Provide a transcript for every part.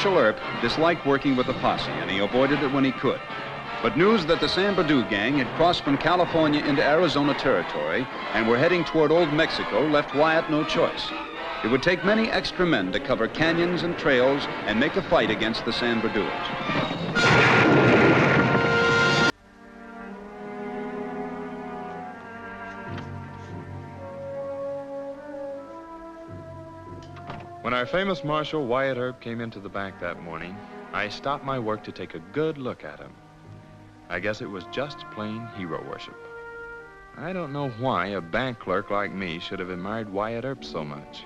Marshal Earp disliked working with the posse, and he avoided it when he could. But news that the San Bernardino gang had crossed from California into Arizona territory and were heading toward Old Mexico left Wyatt no choice. It would take many extra men to cover canyons and trails and make a fight against the San Bernardinos. When our famous Marshal Wyatt Earp came into the bank that morning, I stopped my work to take a good look at him. I guess it was just plain hero worship. I don't know why a bank clerk like me should have admired Wyatt Earp so much.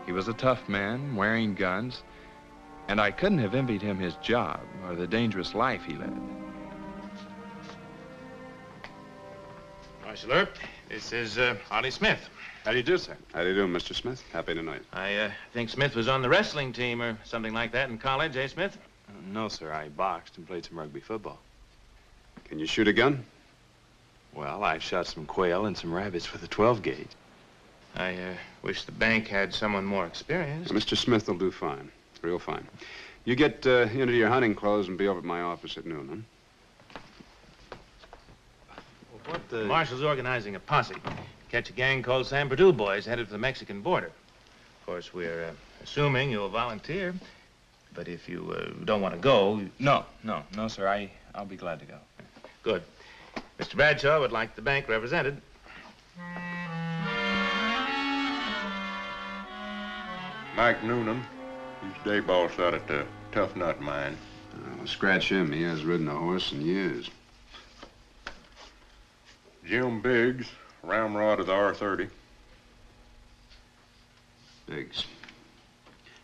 He was a tough man, wearing guns, and I couldn't have envied him his job or the dangerous life he led. Marshal Earp, this is Ollie Smith. How do you do, sir? How do you do, Mr. Smith? Happy tonight. I think Smith was on the wrestling team or something like that in college, eh, Smith? No, sir. I boxed and played some rugby football. Can you shoot a gun? Well, I shot some quail and some rabbits with a 12-gauge. I wish the bank had someone more experienced. Mr. Smith will do fine. Real fine. You get into your hunting clothes and be over at my office at noon, huh? Well, what the... The Marshal's organizing a posse. Catch a gang called San Bernardino Boys headed for the Mexican border. Of course, we're assuming you'll volunteer. But if you don't want to go... No, sir. I'll be glad to go. Good. Mr. Bradshaw would like the bank represented. Mike Noonan. He's day boss out at the Tough Nut Mine. Scratch him. He has ridden a horse in years. Jim Biggs, ramrod of the R-30. Biggs.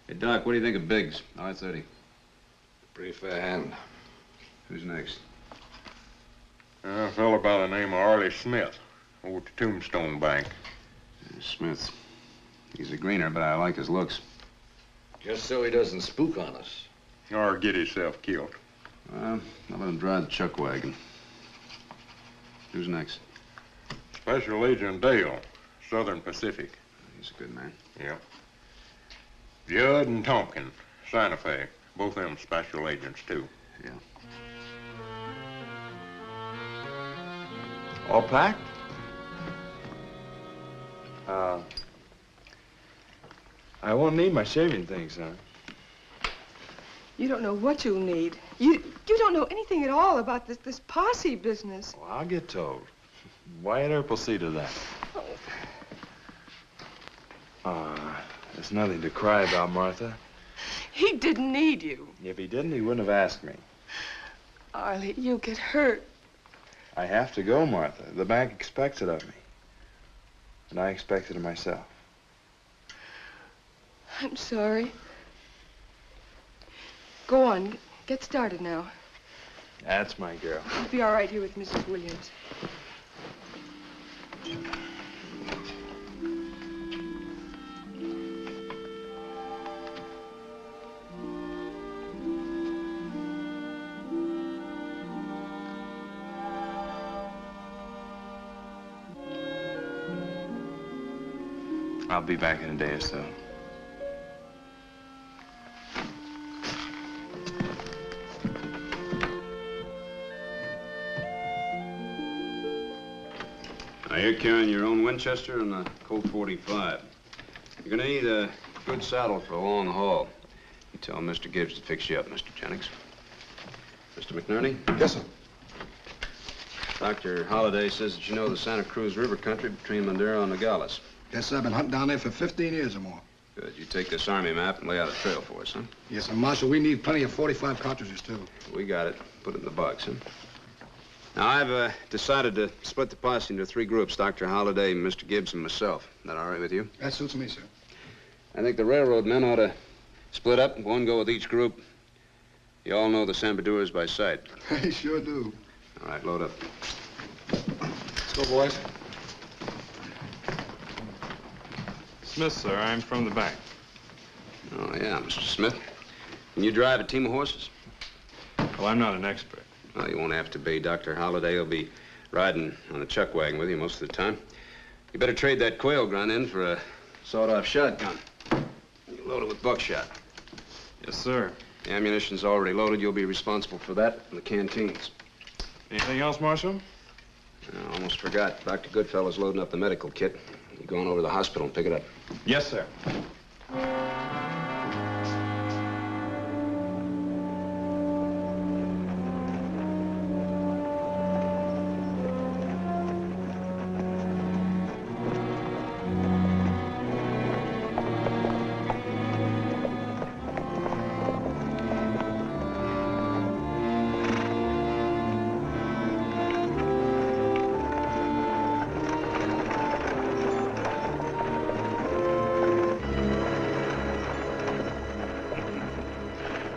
Hey, Doc, what do you think of Biggs, R-30? Pretty fair hand. Who's next? A fellow by the name of Arlie Smith, over at the Tombstone Bank. Smith. He's a greener, but I like his looks. Just so he doesn't spook on us. Or get himself killed. I'll let him drive the chuck wagon. Who's next? Special Agent Dale, Southern Pacific. He's a good man. Yeah. Judd and Tompkin, Santa Fe. Both of them special agents, too. Yeah. All packed? I won't need my shaving things, son. You don't know what you'll need. You don't know anything at all about this posse business. Well, I'll get told. Wyatt Earp will see to that. There's nothing to cry about, Martha. He didn't need you. If he didn't, he wouldn't have asked me. Arlie, you'll get hurt. I have to go, Martha. The bank expects it of me. And I expect it of myself. I'm sorry. Go on. Get started now. That's my girl. You'll be all right here with Mrs. Williams. I'll be back in a day or so. Now, you're carrying your own Winchester and a Colt 45. You're gonna need a good saddle for a long haul. You tell Mr. Gibbs to fix you up, Mr. Jennings. Mr. McNerney? Yes, sir. Dr. Holliday says that you know the Santa Cruz River country between Madero and Nogales. Yes, sir. I've been hunting down there for 15 years or more. Good. You take this Army map and lay out a trail for us, huh? Yes, sir. Marshal, we need plenty of 45 cartridges, too. We got it. Put it in the box, huh? Now, I've decided to split the posse into 3 groups, Dr. Holliday, Mr. Gibbs, and myself. Is that all right with you? That suits me, sir. I think the railroad men ought to split up and one go with each group. You all know the San Bernardinos by sight. I sure do. All right, load up. Let's go, boys. Smith, sir. I'm from the bank. Oh, yeah, Mr. Smith. Can you drive a team of horses? Well, I'm not an expert. Well, you won't have to be. Dr. Holliday will be riding on the chuck wagon with you most of the time. You better trade that quail grunt in for a sawed-off shotgun. You load it with buckshot. Yes, sir. The ammunition's already loaded. You'll be responsible for that and the canteens. Anything else, Marshal? I almost forgot. Dr. Goodfellow's loading up the medical kit. You going over to the hospital and pick it up. Yes, sir.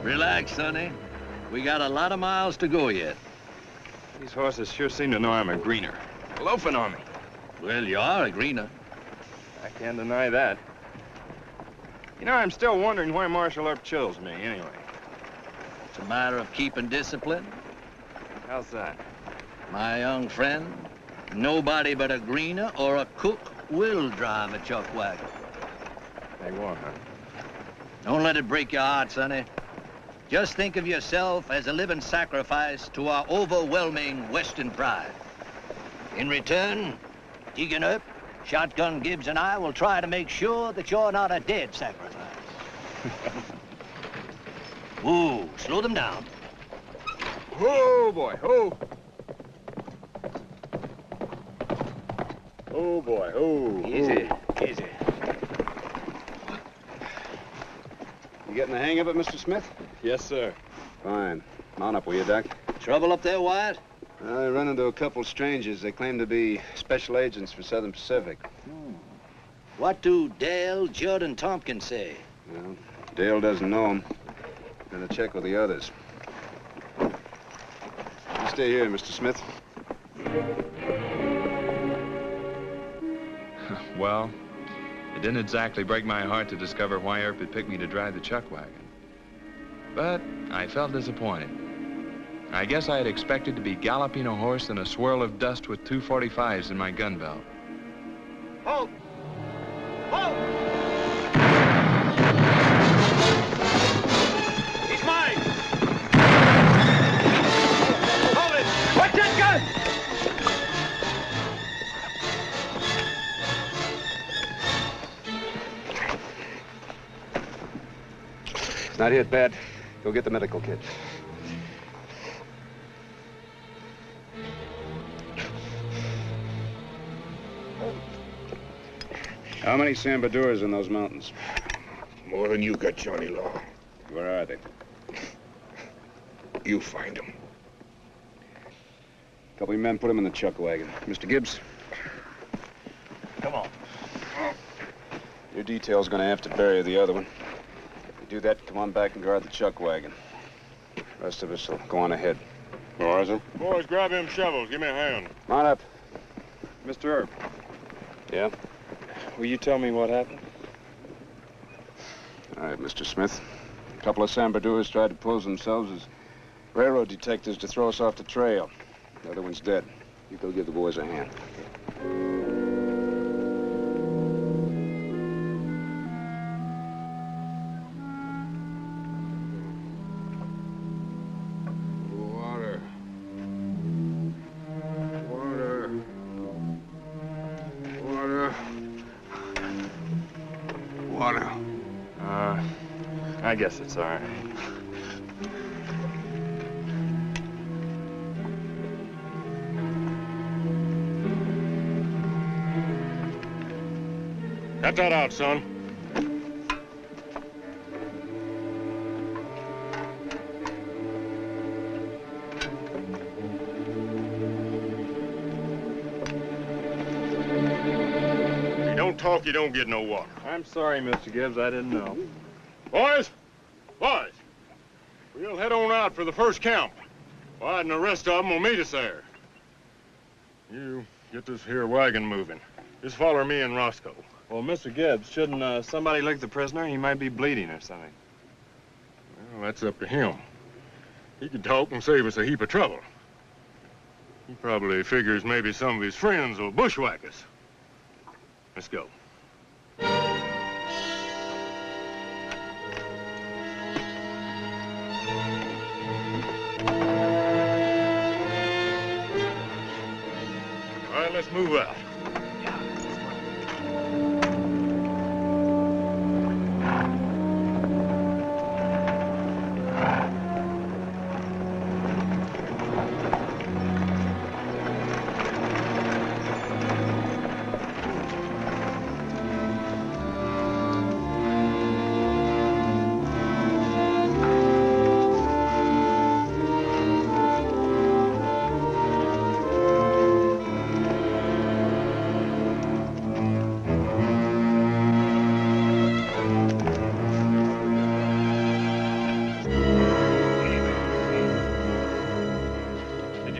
Relax, Sonny. We got a lot of miles to go yet. These horses sure seem to know I'm a greener. Loafing on me. Well, you are a greener. I can't deny that. You know, I'm still wondering why Marshal Earp chills me, anyway. It's a matter of keeping discipline. How's that? My young friend, nobody but a greener or a cook will drive a chuck wagon. They won't, huh? Don't let it break your heart, Sonny. Just think of yourself as a living sacrifice to our overwhelming Western pride. In return, Deacon Earp, Shotgun Gibbs, and I will try to make sure that you're not a dead sacrifice. Ooh, slow them down. Oh, boy, oh. Oh, boy, oh. Easy, easy. You getting the hang of it, Mr. Smith? Yes, sir. Fine. Mount up, will you, Doc? Trouble up there, Wyatt? I run into a couple strangers. They claim to be special agents for Southern Pacific. What do Dale, Judd, and Tompkins say? Well, Dale doesn't know them. Gonna check with the others. You stay here, Mr. Smith. Well, it didn't exactly break my heart to discover why Earp had picked me to drive the chuck wagon. But I felt disappointed. I guess I had expected to be galloping a horse in a swirl of dust with 245s in my gun belt. Halt! Halt! He's mine! Hold it! Watch that gun! It's not hit bad. Go get the medical kit. How many Sambadouras in those mountains? More than you got, Johnny Law. Where are they? You find them. A couple of men put them in the chuck wagon. Mr. Gibbs? Come on. Your detail's gonna have to bury the other one. If you do that, come on back and guard the chuck wagon. The rest of us will go on ahead. All right, sir. Boys, grab them shovels. Give me a hand. Come on up. Mr. Earp, Yeah? will you tell me what happened? All right, Mr. Smith. A couple of Sambadouras tried to pose themselves as railroad detectives to throw us off the trail. The other one's dead. You go give the boys a hand. Water. Water. Water. Water. I guess it's all right. Cut that out, son. If you don't talk, you don't get no water. I'm sorry, Mr. Gibbs. I didn't know. Boys! Boys! We'll head on out for the first camp. Wyatt and the rest of them will meet us there. You get this here wagon moving. Just follow me and Roscoe. Well, Mr. Gibbs, shouldn't somebody lick the prisoner? He might be bleeding or something. Well, that's up to him. He can talk and save us a heap of trouble. He probably figures maybe some of his friends will bushwhack us. Let's go. let's move out.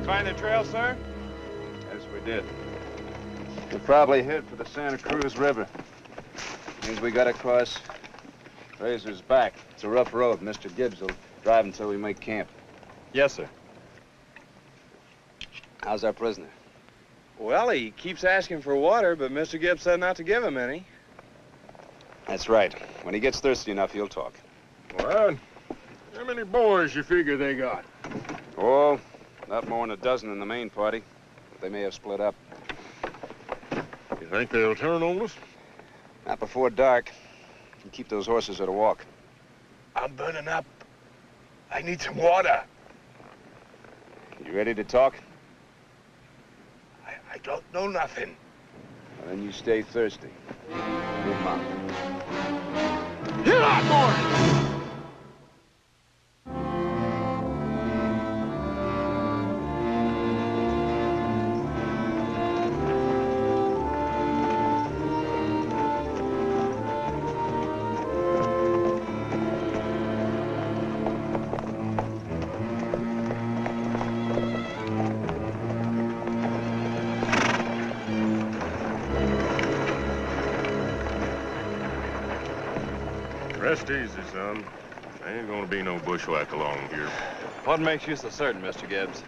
Find the trail, sir? Yes, we did. We'll probably head for the Santa Cruz River. Means we gotta cross Razor's Back. It's a rough road. Mr. Gibbs will drive until we make camp. Yes, sir. How's our prisoner? Well, he keeps asking for water, but Mr. Gibbs said not to give him any. That's right. When he gets thirsty enough, he'll talk. Well, how many boys you figure they got? Oh, not more than a dozen in the main party. But they may have split up. You think they'll turn on us? Not before dark. And keep those horses at a walk. I'm burning up. I need some water. You ready to talk? I don't know nothing. Well, then you stay thirsty. Move on. Get out, boy! Rest easy, son. There ain't gonna be no bushwhack along here. What makes you so certain, Mr. Gibbs?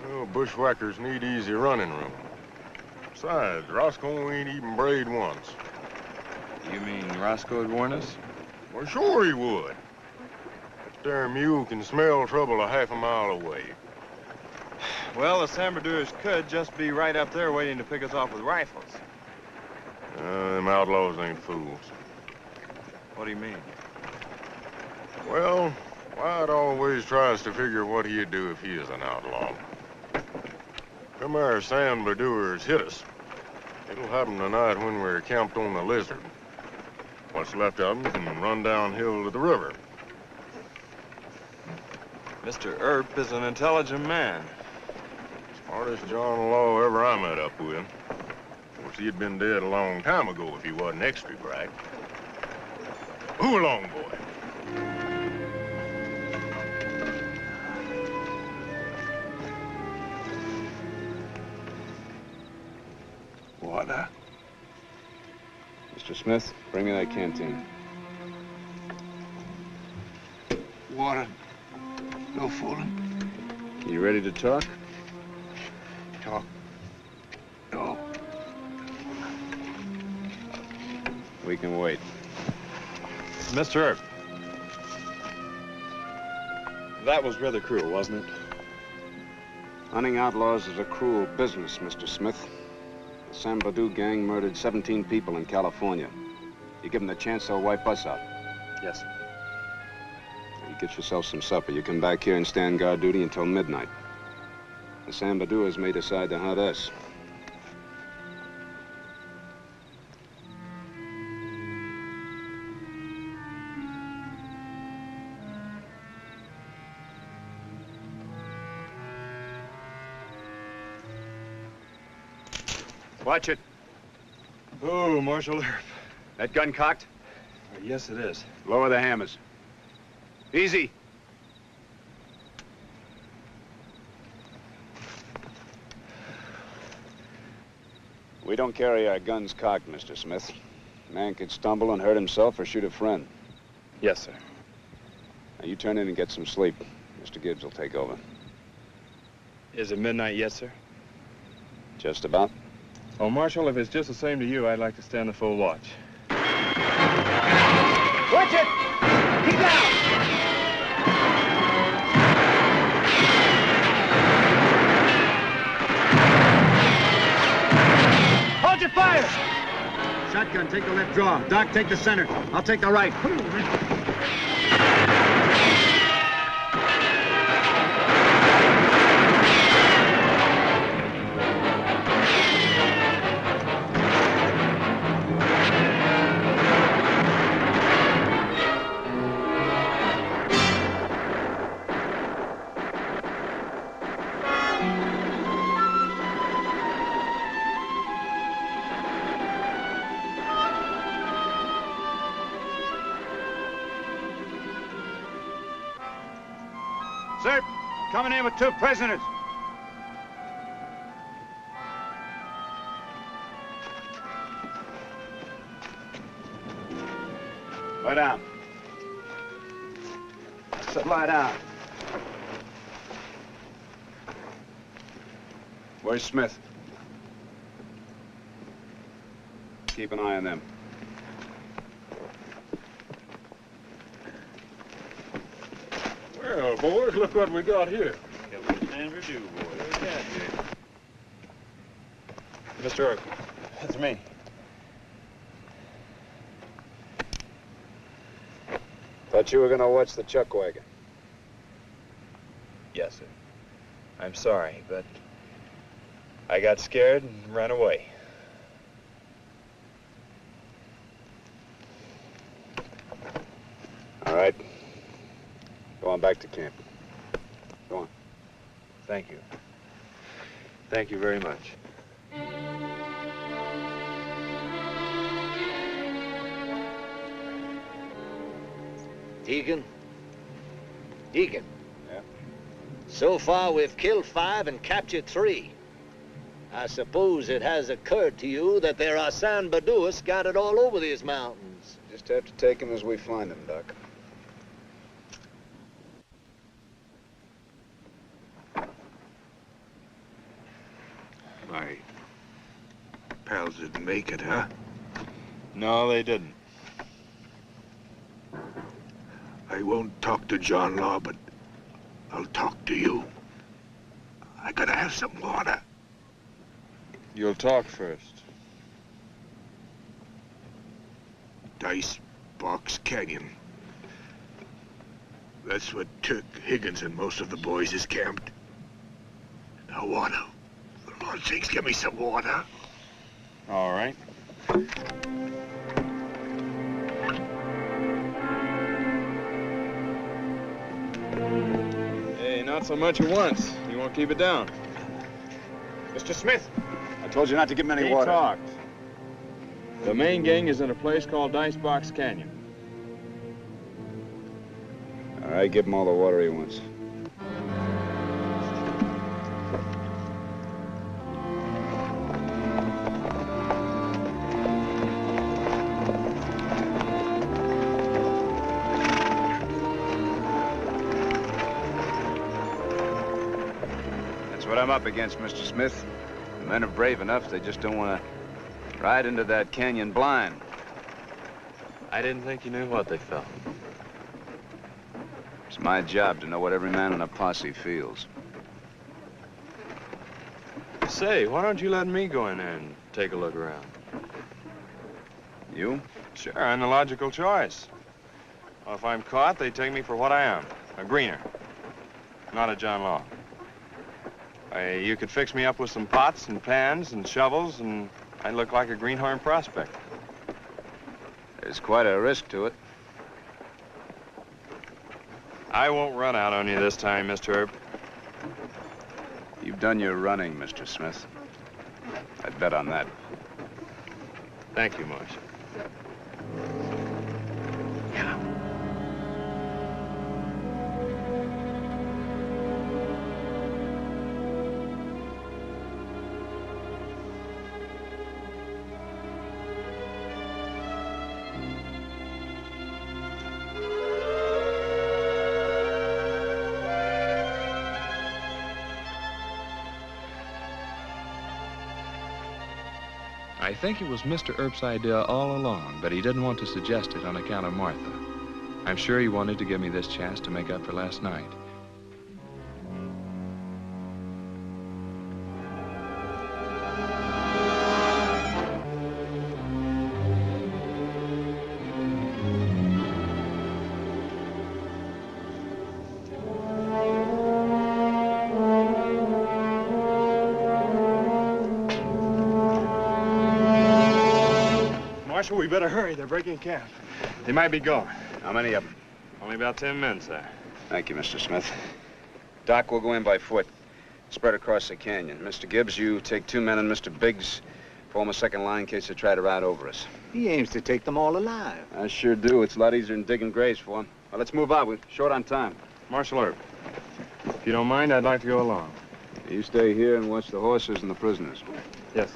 Well, bushwhackers need easy running room. Besides, Roscoe ain't even brayed once. You mean Roscoe would warn us? Well, sure he would. That there mule can smell trouble a half a mile away. Well, the Sambadouers could just be right up there waiting to pick us off with rifles. Them outlaws ain't fools. What do you mean? Well, Wyatt always tries to figure what he'd do if he is an outlaw. Them there Sambadouers hit us. It'll happen tonight when we're camped on the Lizard. What's left of them can run downhill to the river. Mr. Earp is an intelligent man. Smartest John Law ever I met up with. Of course, he'd been dead a long time ago if he wasn't extra bright. Move along, boy. Water. Mr. Smith, bring me that canteen. Water. No fooling. You ready to talk? Talk. No. We can wait. Mr. Earp. That was rather cruel, wasn't it? Hunting outlaws is a cruel business, Mr. Smith. The Sambadou gang murdered 17 people in California. You give them the chance, they'll wipe us out. Yes, sir. You get yourself some supper. You come back here and stand guard duty until midnight. The Sambadouers may decide to hunt us. Watch it. Oh, Marshal Earp. That gun cocked? Yes, it is. Lower the hammers. Easy. We don't carry our guns cocked, Mr. Smith. A man could stumble and hurt himself or shoot a friend. Yes, sir. Now, you turn in and get some sleep. Mr. Gibbs will take over. Is it midnight yet, sir? Just about. Oh, Marshal, if it's just the same to you, I'd like to stand the full watch. Watch it! Keep down! Fire! Shotgun, take the left draw. Doc, take the center. I'll take the right. Sir, coming in with 2 prisoners. Lie down. So lie down. Where's Smith? Keep an eye on them. Well, boys, look what we got here. Mr. Earp, that's me. Thought you were gonna watch the chuck wagon. Yes, sir. I'm sorry, but I got scared and ran away. All right. Go on back to camp. Go on. Thank you. Thank you very much. Deacon? Deacon? Yeah? So far, we've killed 5 and captured 3. I suppose it has occurred to you that there are San Badua scattered all over these mountains. Just have to take them as we find them, Doc. My pals didn't make it, huh? No, they didn't. I won't talk to John Law, but I'll talk to you. I gotta have some water. You'll talk first. Dice Box Canyon. That's what Turk Higgins and most of the boys is camped. Now, water. For Lord's sakes, give me some water. All right. Hey, not so much at once. You won't keep it down. Mr. Smith. I told you not to give him any He water. talked. The main gang is in a place called Dicebox Canyon. All right, give him all the water he wants. That's what I'm up against, Mr. Smith. The men are brave enough, they just don't want to ride into that canyon blind. I didn't think you knew what they felt. It's my job to know what every man in a posse feels. Say, why don't you let me go in there and take a look around? You? Sure, I'm the logical choice. Well, if I'm caught, they take me for what I am, a greener, not a John Law. You could fix me up with some pots and pans and shovels, and I'd look like a greenhorn prospect. There's quite a risk to it. I won't run out on you this time, Mr. Earp. You've done your running, Mr. Smith. I'd bet on that. Thank you, Marshal. I think it was Mr. Earp's idea all along, but he didn't want to suggest it on account of Martha. I'm sure he wanted to give me this chance to make up for last night. Marshal, we better hurry. They're breaking camp. They might be gone. How many of them? Only about 10 men, sir. Thank you, Mr. Smith. Doc, we'll go in by foot. Spread across the canyon. Mr. Gibbs, you take 2 men and Mr. Biggs form a second line in case they try to ride over us. He aims to take them all alive. I sure do. It's a lot easier than digging graves for them. Well, let's move on. We're short on time. Marshal Earp, if you don't mind, I'd like to go along. You stay here and watch the horses and the prisoners. Yes.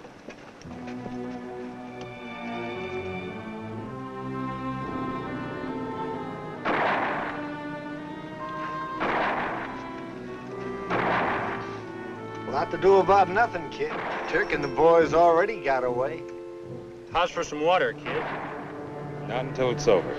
Lot to do about nothing, kid. Turk and the boys already got away. How's for some water, kid? Not until it's over.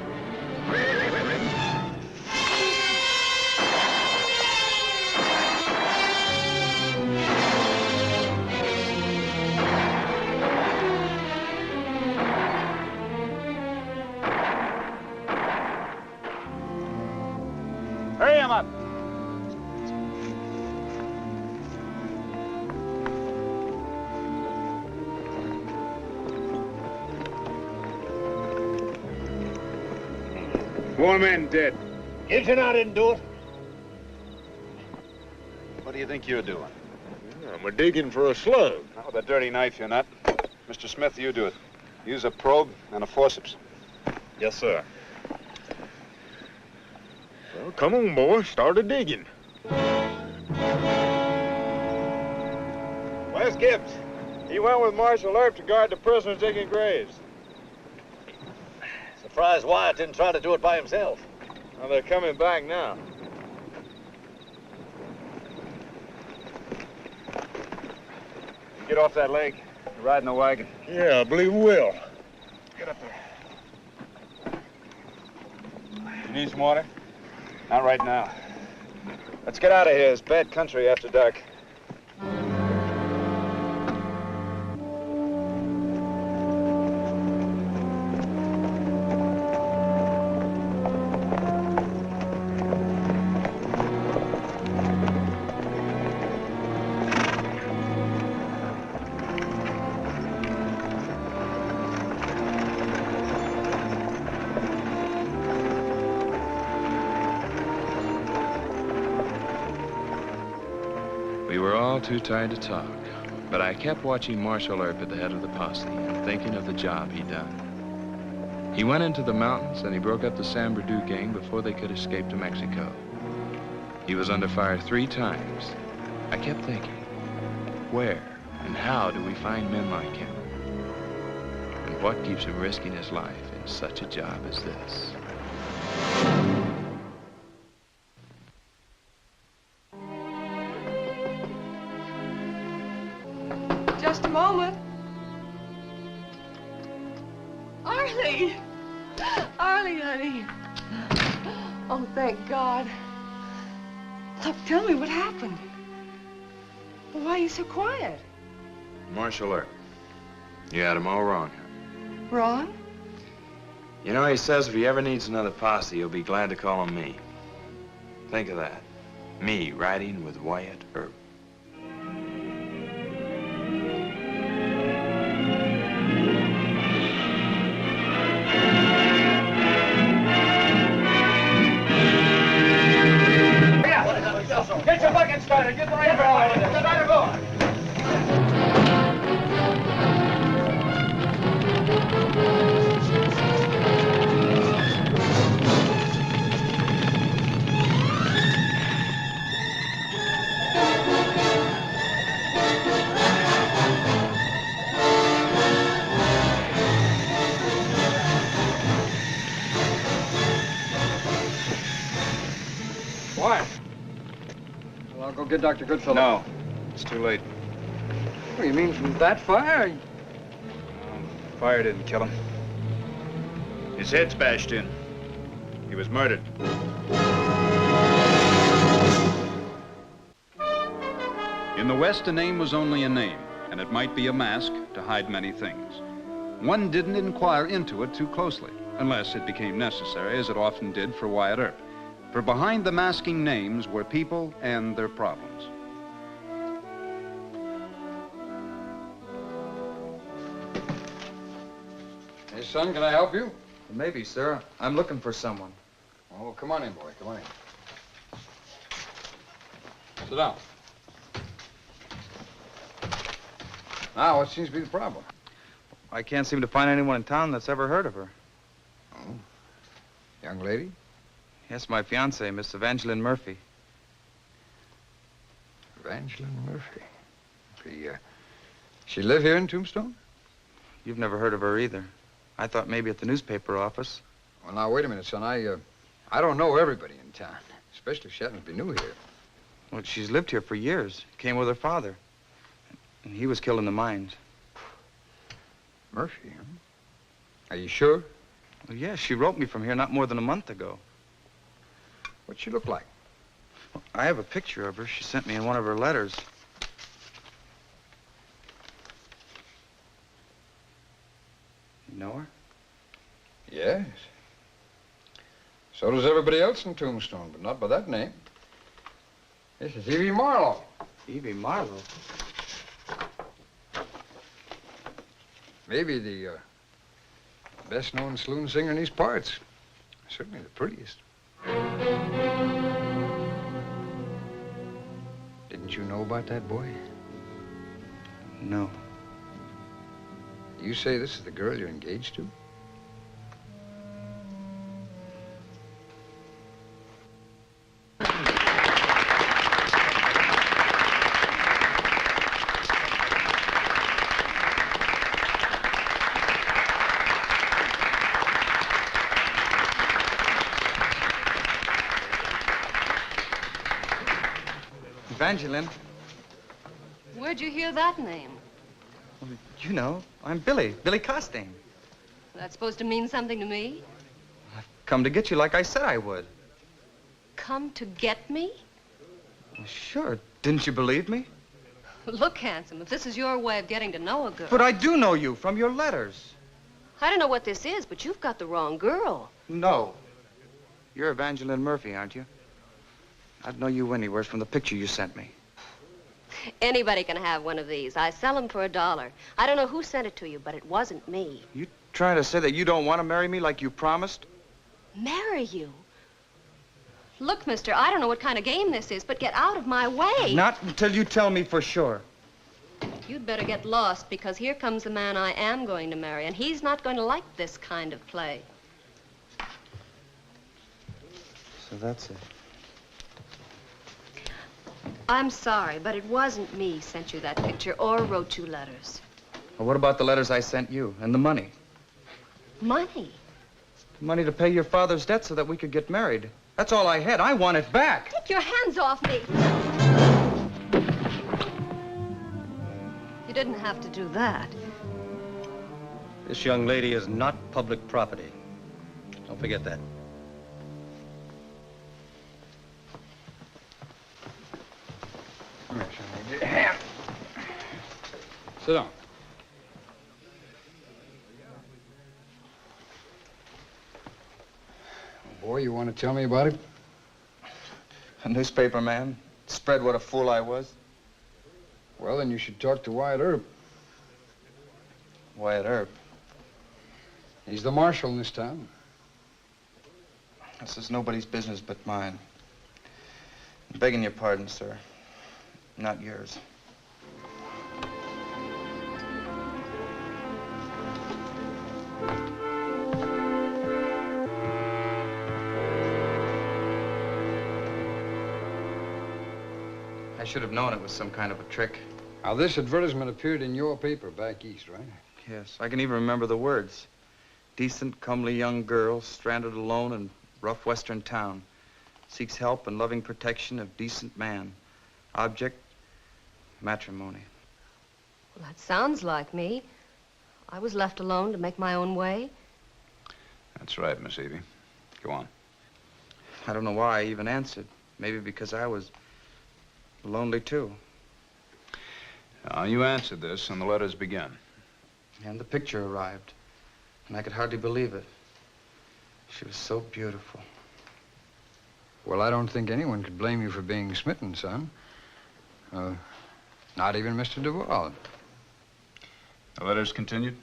Hurry him up. Four men dead. Gibbs and I didn't do it. What do you think you're doing? I'm digging for a slug. Not with a dirty knife, you're not. Mr. Smith, you do it. Use a probe and a forceps. Yes, sir. Well, come on, boy. Start a digging. Where's Gibbs? He went with Marshal Earp to guard the prisoners digging graves. Surprised Wyatt didn't try to do it by himself. Well, they're coming back now. You get off that leg. You're riding the wagon. Yeah, I believe we will. Get up there. You need some water? Not right now. Let's get out of here. It's bad country after dark. We were all too tired to talk, but I kept watching Marshal Earp at the head of the posse and thinking of the job he'd done. He went into the mountains and he broke up the San Bernardino gang before they could escape to Mexico. He was under fire 3 times. I kept thinking, where and how do we find men like him? And what keeps him risking his life in such a job as this? Just a moment. Arlie! Arlie, honey. Oh, thank God. Look, tell me what happened. Why are you so quiet? Marshal Earp, you had him all wrong. Wrong? You know, he says if he ever needs another posse, he'll be glad to call on me. Think of that. Me riding with Wyatt Earp. Get your bucket started. Get the right ball. Get the right ball. Why? Well, I'll go get Dr. Goodfellow. No, it's too late. What do you mean, from that fire? Fire didn't kill him. His head's bashed in. He was murdered. In the West, a name was only a name, and it might be a mask to hide many things. One didn't inquire into it too closely, unless it became necessary, as it often did for Wyatt Earp. For behind the masking names were people and their problems. Hey, son, can I help you? Maybe, sir. I'm looking for someone. Oh, come on in, boy. Come on in. Sit down. Now, what seems to be the problem? I can't seem to find anyone in town that's ever heard of her. Oh. Young lady? Yes, my fiancée, Miss Evangeline Murphy. Evangeline Murphy. She live here in Tombstone? You've never heard of her either. I thought maybe at the newspaper office. Well, now, wait a minute, son. I don't know everybody in town, especially if she happens to be new here. Well, she's lived here for years. Came with her father. And he was killed in the mines. Murphy, huh? Are you sure? Well, yes, she wrote me from here not more than a month ago. What'd she look like? Well, I have a picture of her. She sent me in one of her letters. You know her? Yes. So does everybody else in Tombstone, but not by that name. This is Evie Marlowe. Evie Marlowe? Maybe the best-known saloon singer in these parts. Certainly the prettiest. Didn't you know about that boy? No. You say this is the girl you're engaged to? Evangeline. Where'd you hear that name? Well, you know, I'm Billy Costain. That's supposed to mean something to me? I've come to get you like I said I would. Come to get me? Well, sure. Didn't you believe me? Look, handsome, if this is your way of getting to know a girl... But I do know you from your letters. I don't know what this is, but you've got the wrong girl. No. You're Evangeline Murphy, aren't you? I'd know you anywhere from the picture you sent me. Anybody can have one of these. I sell them for $1. I don't know who sent it to you, but it wasn't me. You trying to say that you don't want to marry me like you promised? Marry you? Look, mister, I don't know what kind of game this is, but get out of my way. Not until you tell me for sure. You'd better get lost, because here comes the man I am going to marry, and he's not going to like this kind of play. So that's it. I'm sorry, but it wasn't me sent you that picture or wrote you letters. Well, what about the letters I sent you and the money? Money? Money to pay your father's debt so that we could get married. That's all I had. I want it back. Take your hands off me. You didn't have to do that. This young lady is not public property. Don't forget that. Come here, son. Give you a hand. Sit down. Boy, you want to tell me about it? A newspaper man spread what a fool I was. Well, then you should talk to Wyatt Earp. Wyatt Earp? He's the marshal in this town. This is nobody's business but mine. I'm begging your pardon, sir. Not yours. I should have known it was some kind of a trick. Now, this advertisement appeared in your paper back east, right? Yes, I can even remember the words. Decent, comely young girl, stranded alone in rough western town. Seeks help and loving protection of decent man. Object, matrimony. Well, that sounds like me. I was left alone to make my own way. That's right, Miss Evie. Go on. I don't know why I even answered. Maybe because I was lonely, too. You answered this, and the letters began. And the picture arrived, and I could hardly believe it. She was so beautiful. Well, I don't think anyone could blame you for being smitten, son. Not even Mr. Duval. The letters continued?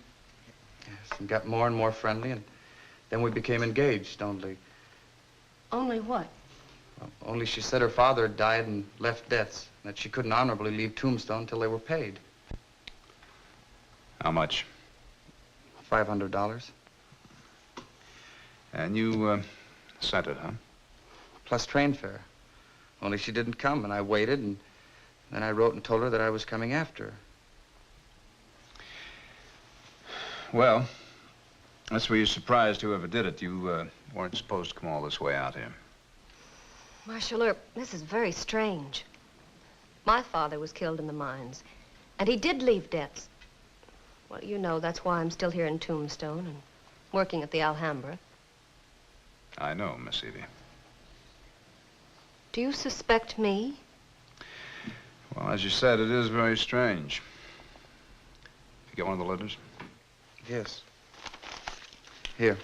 Yes, and got more and more friendly, and then we became engaged, only... Only what? Well, only she said her father had died and left debts, and that she couldn't honorably leave Tombstone till they were paid. How much? $500. And you sent it, huh? Plus train fare. Only she didn't come, and I waited, and then I wrote and told her that I was coming after her. Well, that's where you surprised whoever did it. You weren't supposed to come all this way out here. Marshal Earp, this is very strange. My father was killed in the mines, and he did leave debts. Well, you know, that's why I'm still here in Tombstone and working at the Alhambra. I know, Miss Evie. Do you suspect me? Well, as you said, it is very strange. You get one of the letters? Yes. Here.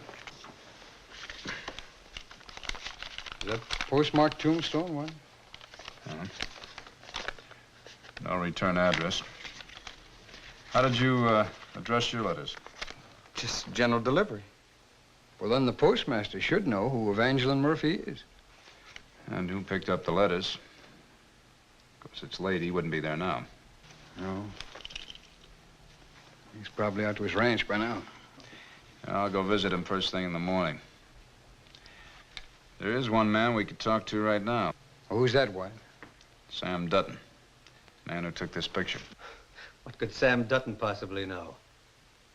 Is that postmarked Tombstone, what? No return address. How did you address your letters? Just general delivery. Well, then the postmaster should know who Evangeline Murphy is. And who picked up the letters? Of course, it's late. He wouldn't be there now. No. He's probably out to his ranch by now. I'll go visit him first thing in the morning. There is one man we could talk to right now. Oh, who's that, White? Sam Dutton, man who took this picture. What could Sam Dutton possibly know?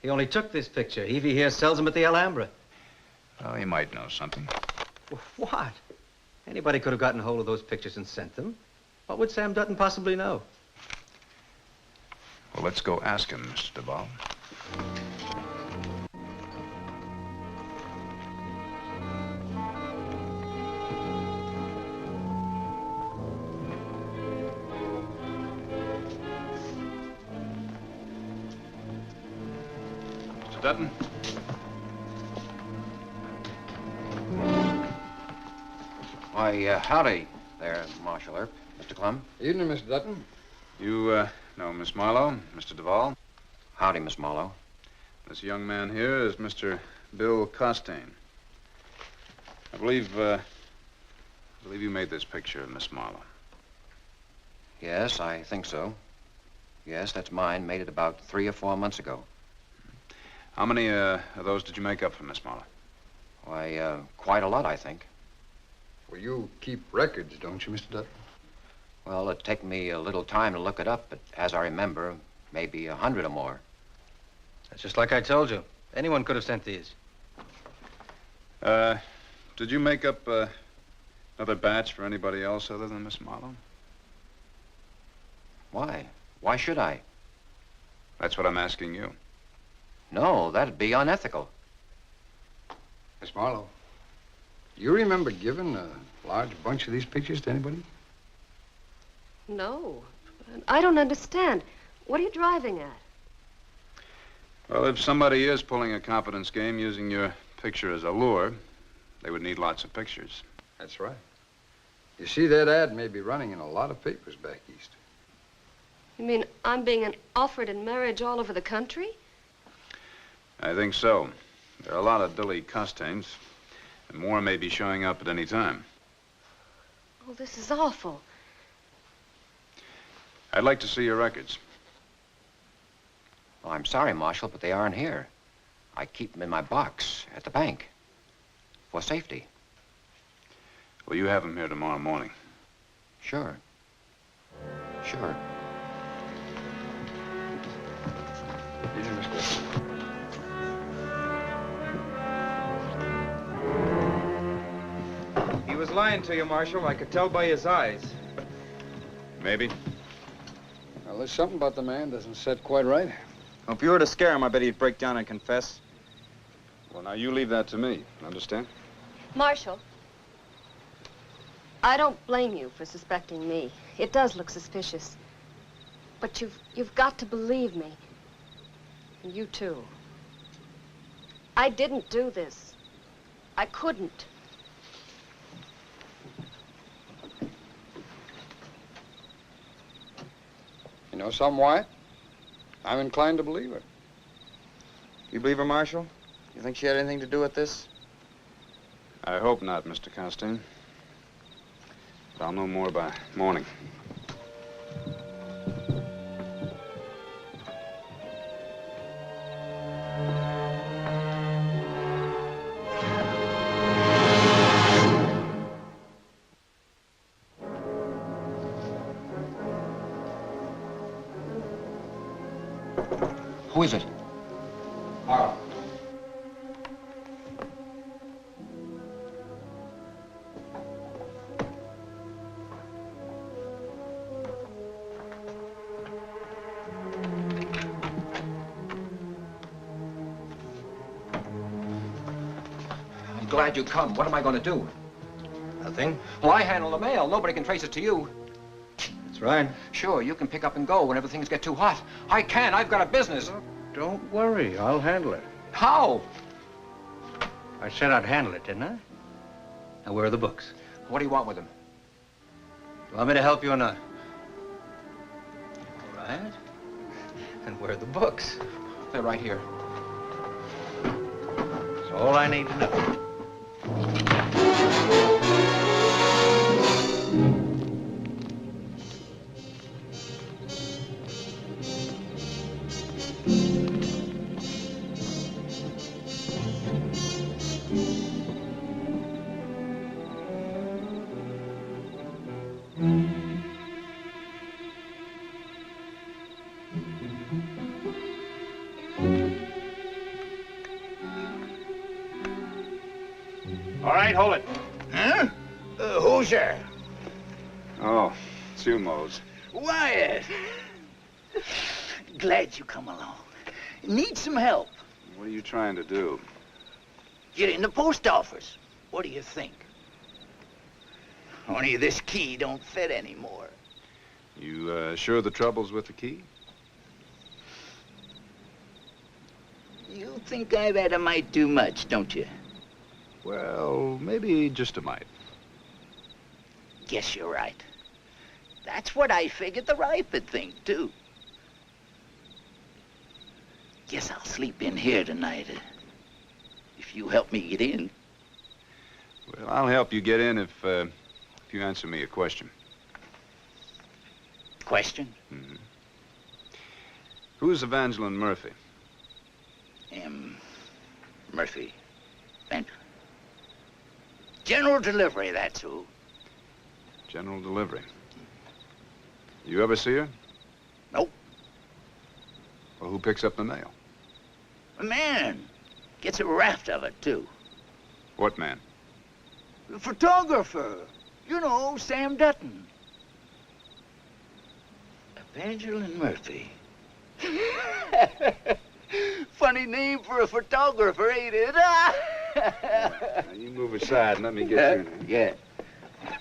He only took this picture. Evie here sells them at the Alhambra. Well, he might know something. Well, what? Anybody could have gotten hold of those pictures and sent them. What would Sam Dutton possibly know? Well, let's go ask him, Mr. Duval. Mr. Dutton? Why, howdy there, Marshal Earp. Mr. Clum. Evening, Mr. Dutton. You, know Miss Marlowe, Mr. Duval? Howdy, Miss Marlowe. This young man here is Mr. Bill Costain. I believe you made this picture of Miss Marlowe. Yes, I think so. Yes, that's mine. Made it about 3 or 4 months ago. How many of those did you make up for Miss Marlowe? Why, quite a lot, I think. Well, you keep records, don't you, Mr. Dutton? Well, it'd take me a little time to look it up, but as I remember, maybe 100 or more. That's just like I told you. Anyone could have sent these. Did you make up another batch for anybody else other than Miss Marlowe? Why? Why should I? That's what I'm asking you. No, that'd be unethical. Miss Marlowe, you remember giving a large bunch of these pictures to anybody? No. I don't understand. What are you driving at? Well, if somebody is pulling a confidence game using your picture as a lure, they would need lots of pictures. That's right. You see, that ad may be running in a lot of papers back east. You mean I'm being offered in marriage all over the country? I think so. There are a lot of Dilly Costains, and more may be showing up at any time. Oh, this is awful. I'd like to see your records. Well, I'm sorry, Marshal, but they aren't here. I keep them in my box at the bank for safety. Well, you have them here tomorrow morning. Sure. Sure. Evening, Miss Dutton. He was lying to you, Marshal. I could tell by his eyes. Maybe. Well, there's something about the man doesn't set quite right. Well, if you were to scare him, I bet he'd break down and confess. Well, now, you leave that to me. Understand? Marshal, I don't blame you for suspecting me. It does look suspicious. But you've got to believe me. And you, too. I didn't do this. I couldn't. You know something, Wyatt? I'm inclined to believe it. You believe her, Marshal? You think she had anything to do with this? I hope not, Mr. Costain. But I'll know more by morning. Who is it? Carl. I'm glad you come. What am I going to do? Nothing. Well, I handle the mail. Nobody can trace it to you. That's right. Sure, you can pick up and go whenever things get too hot. I can't. I've got a business. Don't worry. I'll handle it. How? I said I'd handle it, didn't I? Now, where are the books? What do you want with them? You want me to help you or not? All right. And where are the books? They're right here. That's all I need to know. All right, hold it. Huh? Who's there? Oh, it's you, Mose. Wyatt. Glad you come along. Need some help. What are you trying to do? Get in the post office. What do you think? Only this key don't fit anymore. You sure the trouble's with the key? You think I've had a mite too much, don't you? Well, maybe just a mite. Guess you're right. That's what I figured the Ripe would think, too. Guess I'll sleep in here tonight, if you help me get in. Well, I'll help you get in if you answer me a question. Question? Mm-hmm. Who's Evangeline Murphy? Murphy. General Delivery, that's who. General Delivery. You ever see her? Nope. Well, who picks up the mail? A man. Gets a raft of it, too. What man? The photographer. You know, Sam Dutton. Evangeline Murphy. Funny name for a photographer, ain't it? Now, you move aside and let me get through. Yeah.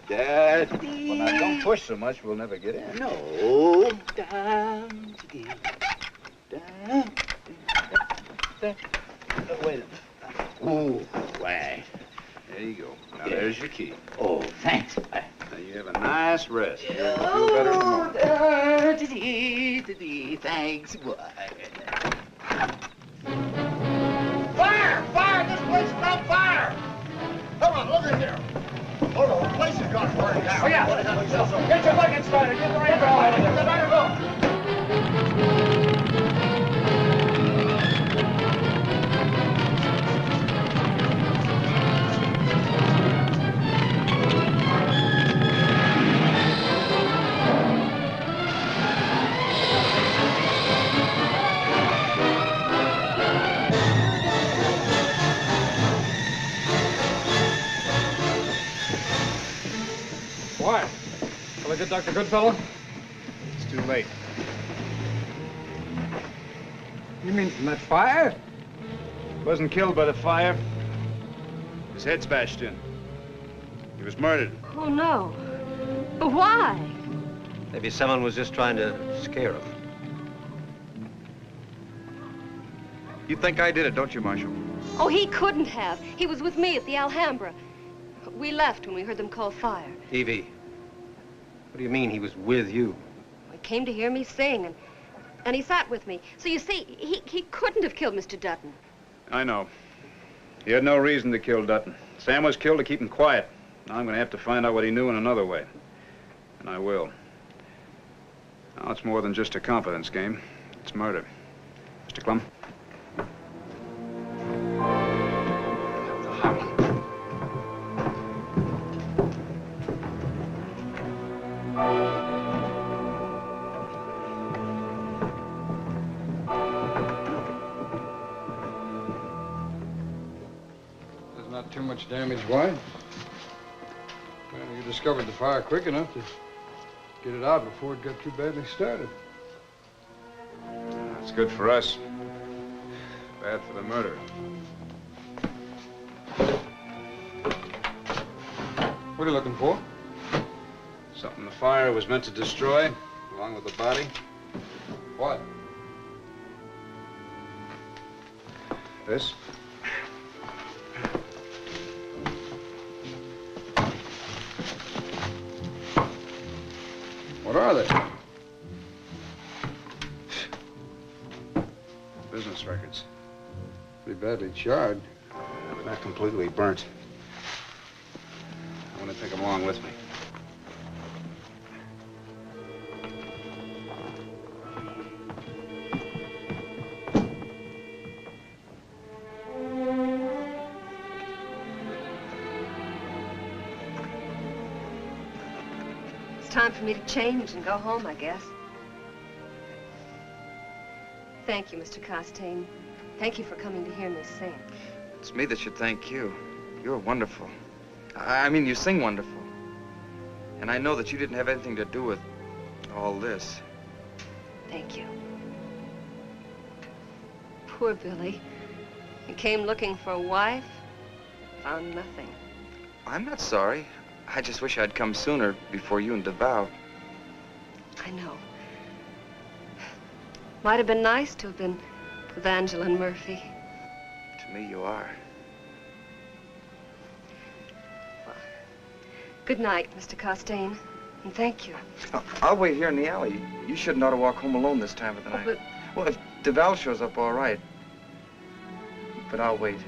Well, now, don't push so much, we'll never get in. No. Wait a minute. Ooh, why? There you go. Now, there's your key. Oh, thanks. Now, you have a nice rest. You'll feel better tomorrow. Thanks, boy. Fire! Fire! This place is on fire! Come on, look at here. Hold on, the place has got burned down. Oh, yeah. Get your bucket started. Get the right going. Get the right go. Why? Shall I get Dr. Goodfellow? It's too late. You mean from that fire? Wasn't killed by the fire. His head's bashed in. He was murdered. Oh, no. But why? Maybe someone was just trying to scare him. You think I did it, don't you, Marshal? Oh, he couldn't have. He was with me at the Alhambra. We left when we heard them call fire. Evie, what do you mean he was with you? He came to hear me sing, And he sat with me. So you see, he couldn't have killed Mr. Dutton. I know. He had no reason to kill Dutton. Sam was killed to keep him quiet. Now I'm going to have to find out what he knew in another way. And I will. Now, it's more than just a confidence game. It's murder. Mr. Clum? There's not too much damage, White. Well, you discovered the fire quick enough to get it out before it got too badly started. That's good for us. Bad for the murderer. What are you looking for? Something the fire was meant to destroy, along with the body. What? This? What are they? Business records. Pretty badly charred. But not completely burnt. I want to take them along with me. It's time for me to change and go home, I guess. Thank you, Mr. Costain. Thank you for coming to hear me sing. It's me that should thank you. You're wonderful. I mean, you sing wonderful. And I know that you didn't have anything to do with all this. Thank you. Poor Billy. He came looking for a wife, found nothing. I'm not sorry. I just wish I'd come sooner before you and DeVal. I know. Might have been nice to have been with Angela and Murphy. To me, you are. Good night, Mr. Costain, and thank you. I'll wait here in the alley. You shouldn't ought to walk home alone this time of the night. But... Well, if DeVal shows up, all right. But I'll wait.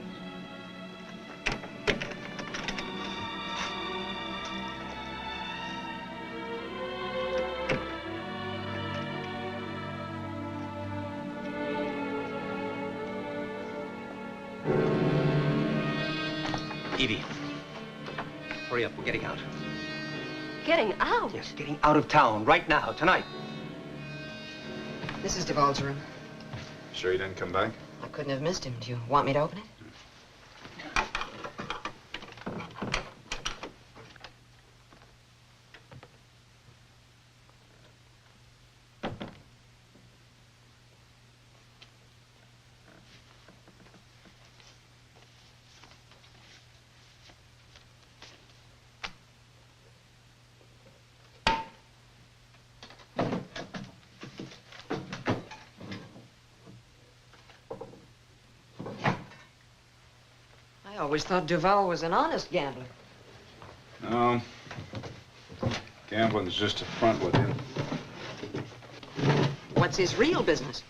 Evie, hurry up. We're getting out. Getting out? Yes, getting out of town right now, tonight. This is DeVal's room. Sure he didn't come back? I couldn't have missed him. Do you want me to open it? I always thought Duval was an honest gambler. No. Gambling's just a front with him. What's his real business?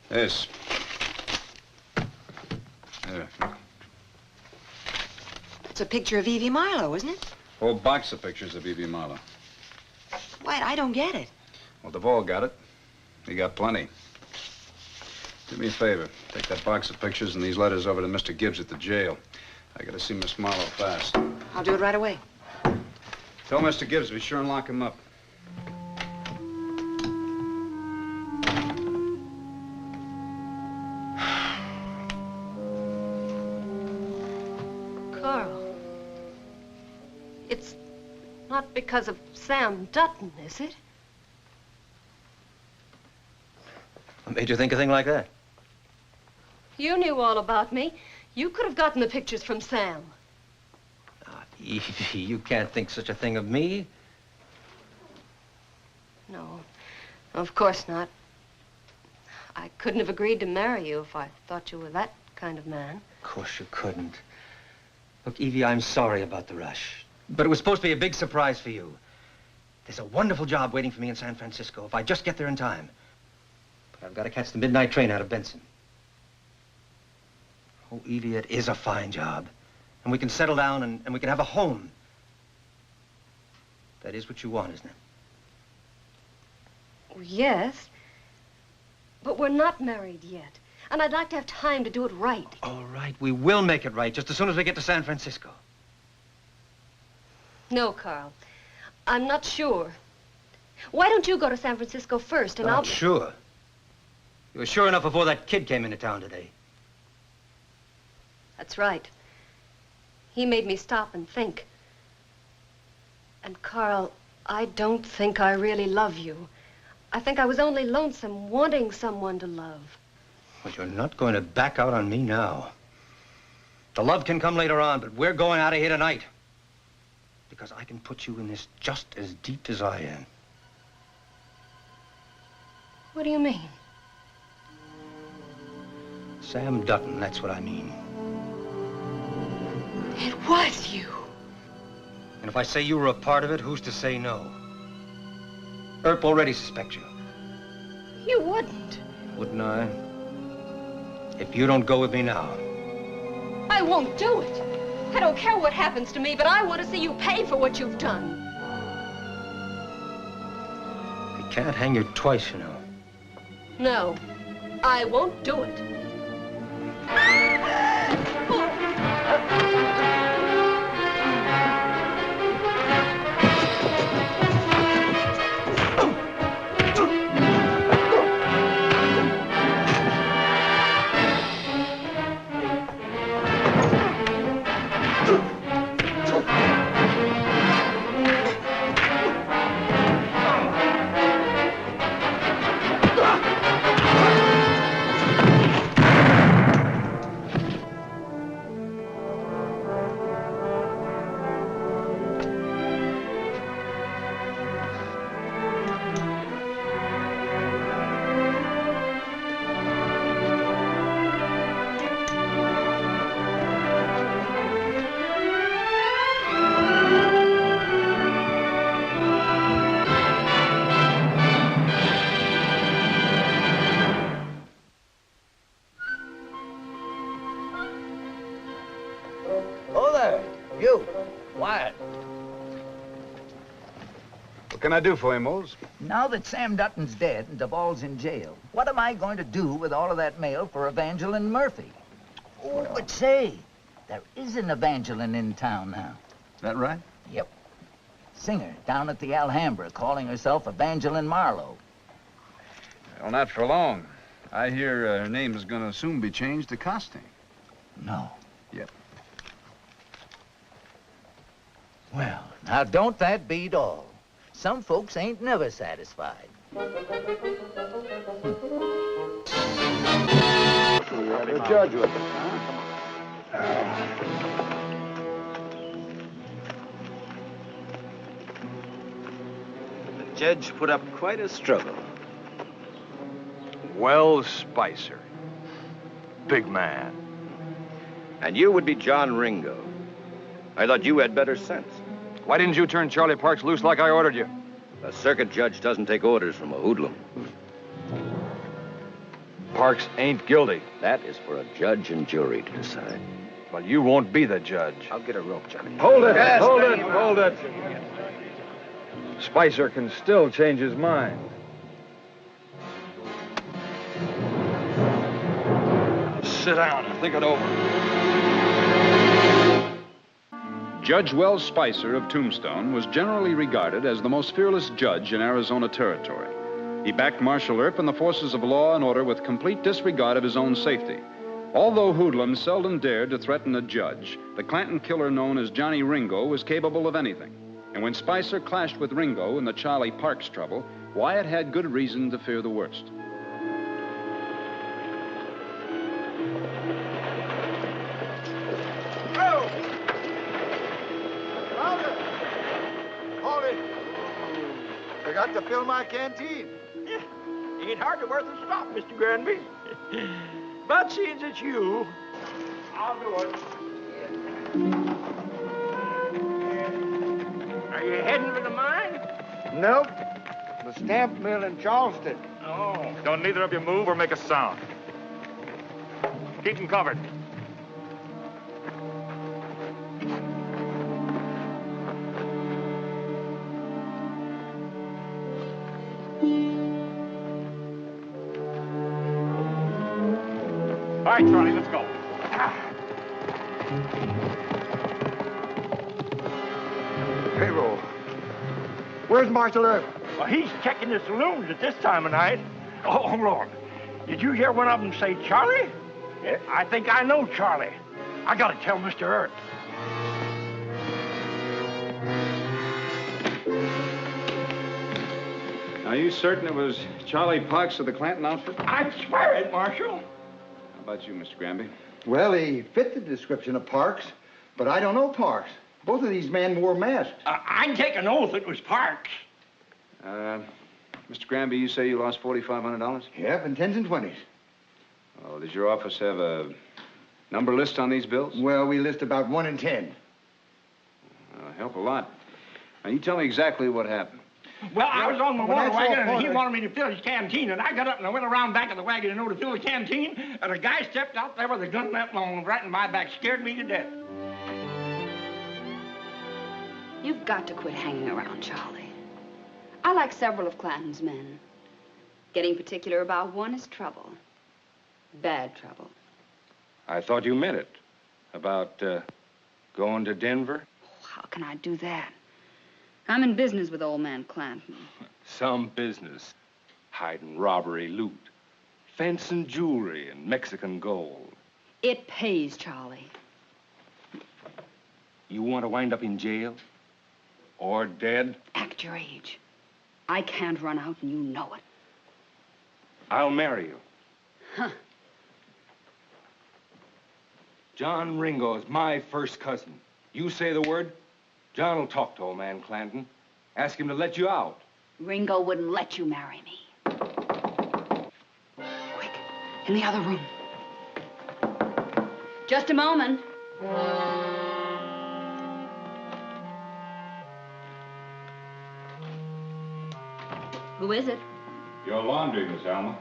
This. There. It's a picture of Evie Milo, isn't it? Whole box of pictures of Evie Marlowe. Why, I don't get it. Well, DeVal got it. He got plenty. Do me a favor. Take that box of pictures and these letters over to Mr. Gibbs at the jail. I gotta see Miss Marlowe fast. I'll do it right away. Tell Mr. Gibbs to be sure and lock him up. Carl. It's not because of Sam Dutton, is it? What made you think a thing like that? You knew all about me. You could have gotten the pictures from Sam. Evie, you can't think such a thing of me. No, of course not. I couldn't have agreed to marry you if I thought you were that kind of man. Of course you couldn't. Look, Evie, I'm sorry about the rush. But it was supposed to be a big surprise for you. There's a wonderful job waiting for me in San Francisco if I just get there in time. But I've got to catch the midnight train out of Benson. Oh, Evie, it is a fine job. And we can settle down and we can have a home. That is what you want, isn't it? Oh, yes. But we're not married yet. And I'd like to have time to do it right. All right, we will make it right just as soon as we get to San Francisco. No, Carl. I'm not sure. Why don't you go to San Francisco first and I'll... Not sure. You were sure enough before that kid came into town today. That's right. He made me stop and think. And, Carl, I don't think I really love you. I think I was only lonesome, wanting someone to love. Well, you're not going to back out on me now. The love can come later on, but we're going out of here tonight. Because I can put you in this just as deep as I am. What do you mean? Sam Dutton, that's what I mean. It was you. And if I say you were a part of it, who's to say no? Earp already suspects you. You wouldn't. Wouldn't I? If you don't go with me now. I won't do it. I don't care what happens to me, but I want to see you pay for what you've done. You can't hang you twice, you know. No, I won't do it. What can I do for you, Mose? Now that Sam Dutton's dead and Duvall's in jail, what am I going to do with all of that mail for Evangeline Murphy? Oh, but say, there is an Evangeline in town now. Is that right? Yep. Singer down at the Alhambra calling herself Evangeline Marlowe. Well, not for long. I hear her name is going to soon be changed to Costing. No. Yep. Well, now don't that beat all? Some folks ain't never satisfied. The judge with us, huh? The judge put up quite a struggle. Wells Spicer. Big man. And you would be John Ringo. I thought you had better sense. Why didn't you turn Charlie Parks loose like I ordered you? A circuit judge doesn't take orders from a hoodlum. Parks ain't guilty. That is for a judge and jury to decide. Well, you won't be the judge. I'll get a rope, Johnny. Hold it! Yes, hold it! Hold it! Spicer can still change his mind. Sit down and think it over. Judge Wells Spicer of Tombstone was generally regarded as the most fearless judge in Arizona Territory. He backed Marshal Earp and the forces of law and order with complete disregard of his own safety. Although hoodlums seldom dared to threaten a judge, the Clanton killer known as Johnny Ringo was capable of anything. And when Spicer clashed with Ringo in the Charlie Parks trouble, Wyatt had good reason to fear the worst. Forgot to fill my canteen. Yeah, ain't hardly worth a stop, Mr. Granby. But seeing it's you, I'll do it. you heading for the mine? Nope. The stamp mill in Charleston. Oh, don't neither of you move or make a sound. Keep them covered. All right, Charlie, let's go. Payroll. Where's Marshal Earp? Well, he's checking the saloons at this time of night. Oh, Lord. Did you hear one of them say Charlie? Yeah. I think I know Charlie. I gotta tell Mr. Earp. Are you certain it was Charlie Parks of the Clanton outfit? I swear it, Marshal. How about you, Mr. Granby? Well, he fit the description of Parks, but I don't know Parks. Both of these men wore masks. I'd take an oath it was Parks. Mr. Granby, you say you lost $4,500? Yep, in 10s and 20s. Oh, does your office have a number list on these bills? Well, we list about 1 in 10. Help a lot. Now, you tell me exactly what happened. Well, I was on my when water I saw wagon, and he Porter- wanted me to fill his canteen, and I got up and I went around back of the wagon, to fill the canteen, and a guy stepped out there with a gun that long right in my back, scared me to death. You've got to quit hanging around, Charlie. I like several of Clanton's men. Getting particular about one is trouble. Bad trouble. I thought you meant it. About, going to Denver? How can I do that? I'm in business with old man Clanton. Some business. Hiding robbery loot. Fencing jewelry and Mexican gold. It pays, Charlie. You want to wind up in jail? Or dead? Act your age. I can't run out, and you know it. I'll marry you. Huh. John Ringo is my first cousin. You say the word, John will talk to old man Clanton. Ask him to let you out. Ringo wouldn't let you marry me. Quick, in the other room. Just a moment. Who is it? Your laundry, Miss Alma.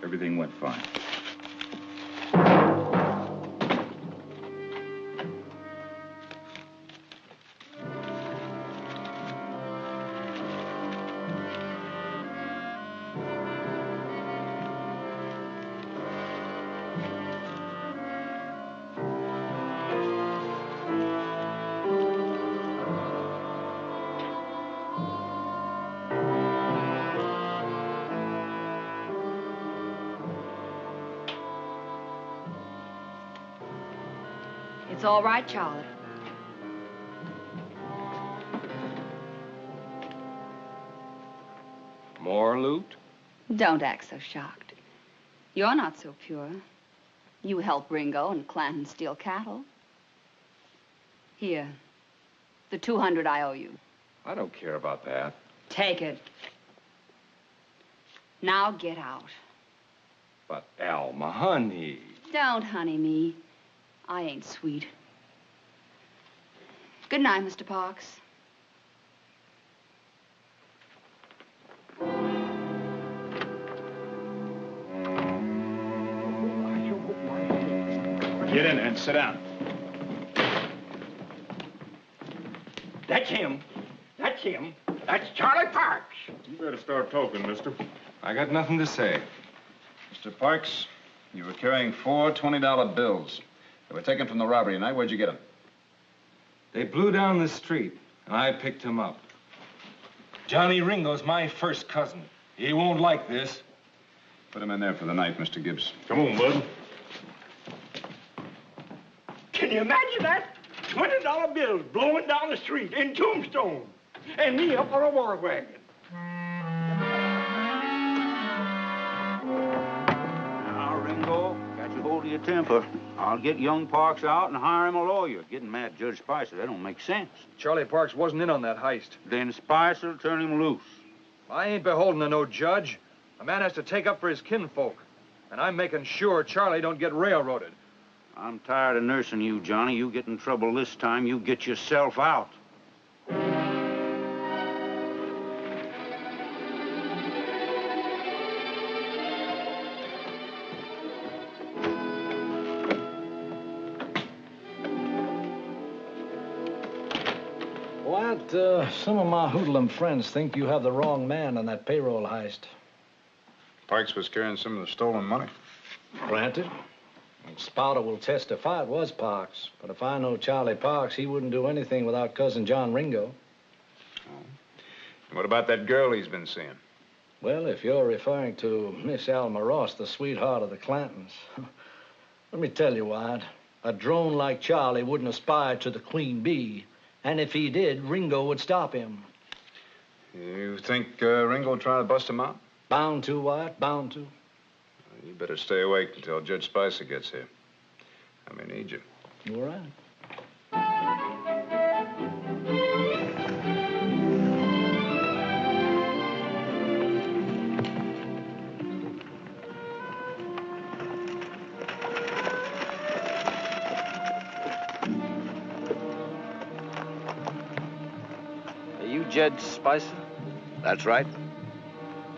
Everything went fine. It's all right, Charlie. More loot? Don't act so shocked. You're not so pure. You help Ringo and Clanton steal cattle. Here, the 200 I owe you. I don't care about that. Take it. Now get out. But Alma, honey. Don't honey me. I ain't sweet. Good night, Mr. Parks. Get in and sit down. That's him. That's him. That's Charlie Parks. You better start talking, mister. I got nothing to say. Mr. Parks, you were carrying 4 $20 bills. They were taken from the robbery tonight. Where'd you get them? They blew down the street, and I picked him up. Johnny Ringo's my first cousin. He won't like this. Put him in there for the night, Mr. Gibbs. Come on, bud. Can you imagine that? $20 bills blowing down the street in Tombstone. And me up on a war wagon. Now, Ringo, got you hold of your temper. I'll get young Parks out and hire him a lawyer. Getting mad at Judge Spicer, that don't make sense. Charlie Parks wasn't in on that heist. Then Spicer'll turn him loose. I ain't beholden to no judge. A man has to take up for his kinfolk. And I'm making sure Charlie don't get railroaded. I'm tired of nursing you, Johnny. You get in trouble this time, you get yourself out. Some of my hoodlum friends think you have the wrong man on that payroll heist. Parks was carrying some of the stolen money. Granted. Spouter will testify it was Parks. But if I know Charlie Parks, he wouldn't do anything without cousin John Ringo. Oh. And what about that girl he's been seeing? Well, if you're referring to Miss Alma Ross, the sweetheart of the Clantons, let me tell you, Wyatt, a drone like Charlie wouldn't aspire to the queen bee. And if he did, Ringo would stop him. You think Ringo will try to bust him out? Bound to, Wyatt, bound to. You better stay awake until Judge Spicer gets here. I may need you. You're right. Judge Spicer? That's right.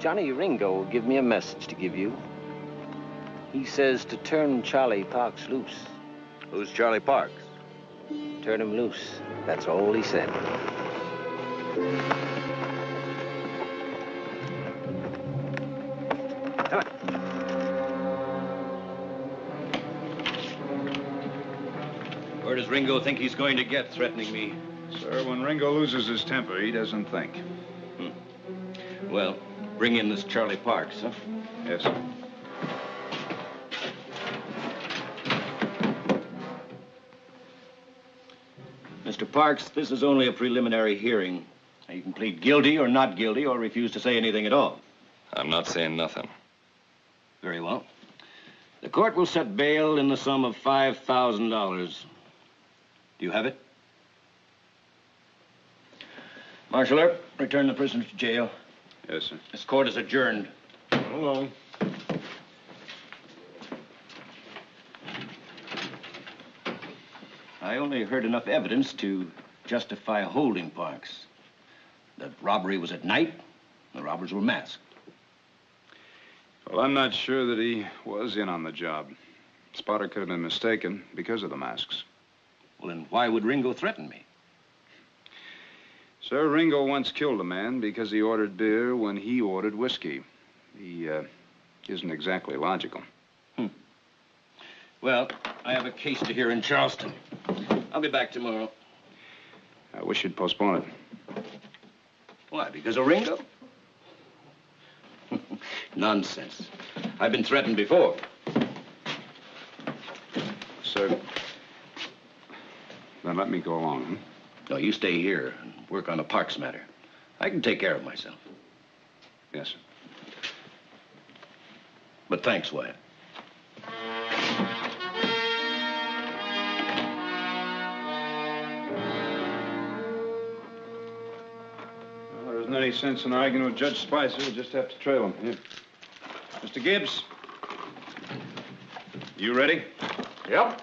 Johnny Ringo will give me a message to give you. He says to turn Charlie Parks loose. Who's Charlie Parks? Turn him loose. That's all he said. Where does Ringo think he's going to get threatening me? Sir, when Ringo loses his temper, he doesn't think. Well, bring in this Charlie Parks, huh? Yes, sir. Mr. Parks, this is only a preliminary hearing. You can plead guilty or not guilty or refuse to say anything at all. I'm not saying nothing. Very well. The court will set bail in the sum of $5,000. Do you have it? Marshal Earp, return the prisoner to jail. Yes, sir. This court is adjourned. Hello. I only heard enough evidence to justify holding Parks. The robbery was at night, the robbers were masked. Well, I'm not sure that he was in on the job. Spotter could have been mistaken because of the masks. Well, then why would Ringo threaten me? Sir, Ringo once killed a man because he ordered beer when he ordered whiskey. He isn't exactly logical. Well, I have a case to hear in Charleston. I'll be back tomorrow. I wish you'd postpone it. Why, because of Ringo? Nonsense. I've been threatened before. Sir, then let me go along, huh? No, you stay here and work on a Parks matter. I can take care of myself. Yes, sir. But thanks, Wyatt. Well, there isn't any sense in arguing with Judge Spicer. We'll just have to trail him. Here. Mr. Gibbs. You ready? Yep.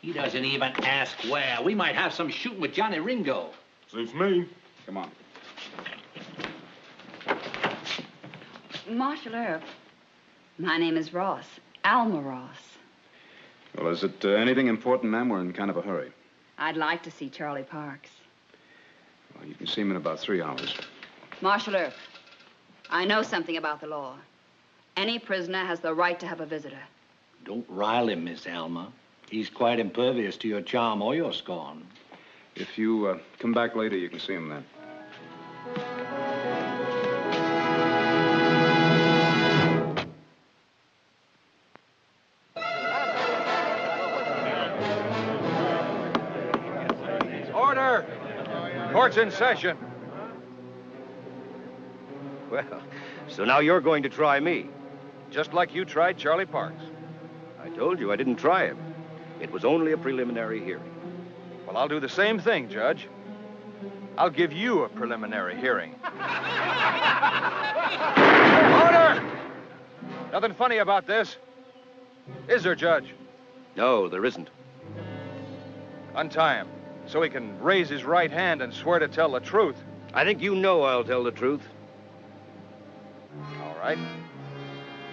He doesn't even ask where. We might have some shooting with Johnny Ringo. Suits me. Come on. Marshal Earp, my name is Ross, Alma Ross. Well, is it anything important, ma'am? We're in kind of a hurry. I'd like to see Charlie Parks. Well, you can see him in about 3 hours. Marshal Earp, I know something about the law. Any prisoner has the right to have a visitor. Don't rile him, Miss Alma. He's quite impervious to your charm or your scorn. If you come back later, you can see him then. Order! Court's in session. Well, so now you're going to try me. Just like you tried Charlie Parks. I told you I didn't try him. It was only a preliminary hearing. Well, I'll do the same thing, Judge. I'll give you a preliminary hearing. Order! Nothing funny about this. Is there, Judge? No, there isn't. Untie him, so he can raise his right hand and swear to tell the truth. I think you know I'll tell the truth. All right.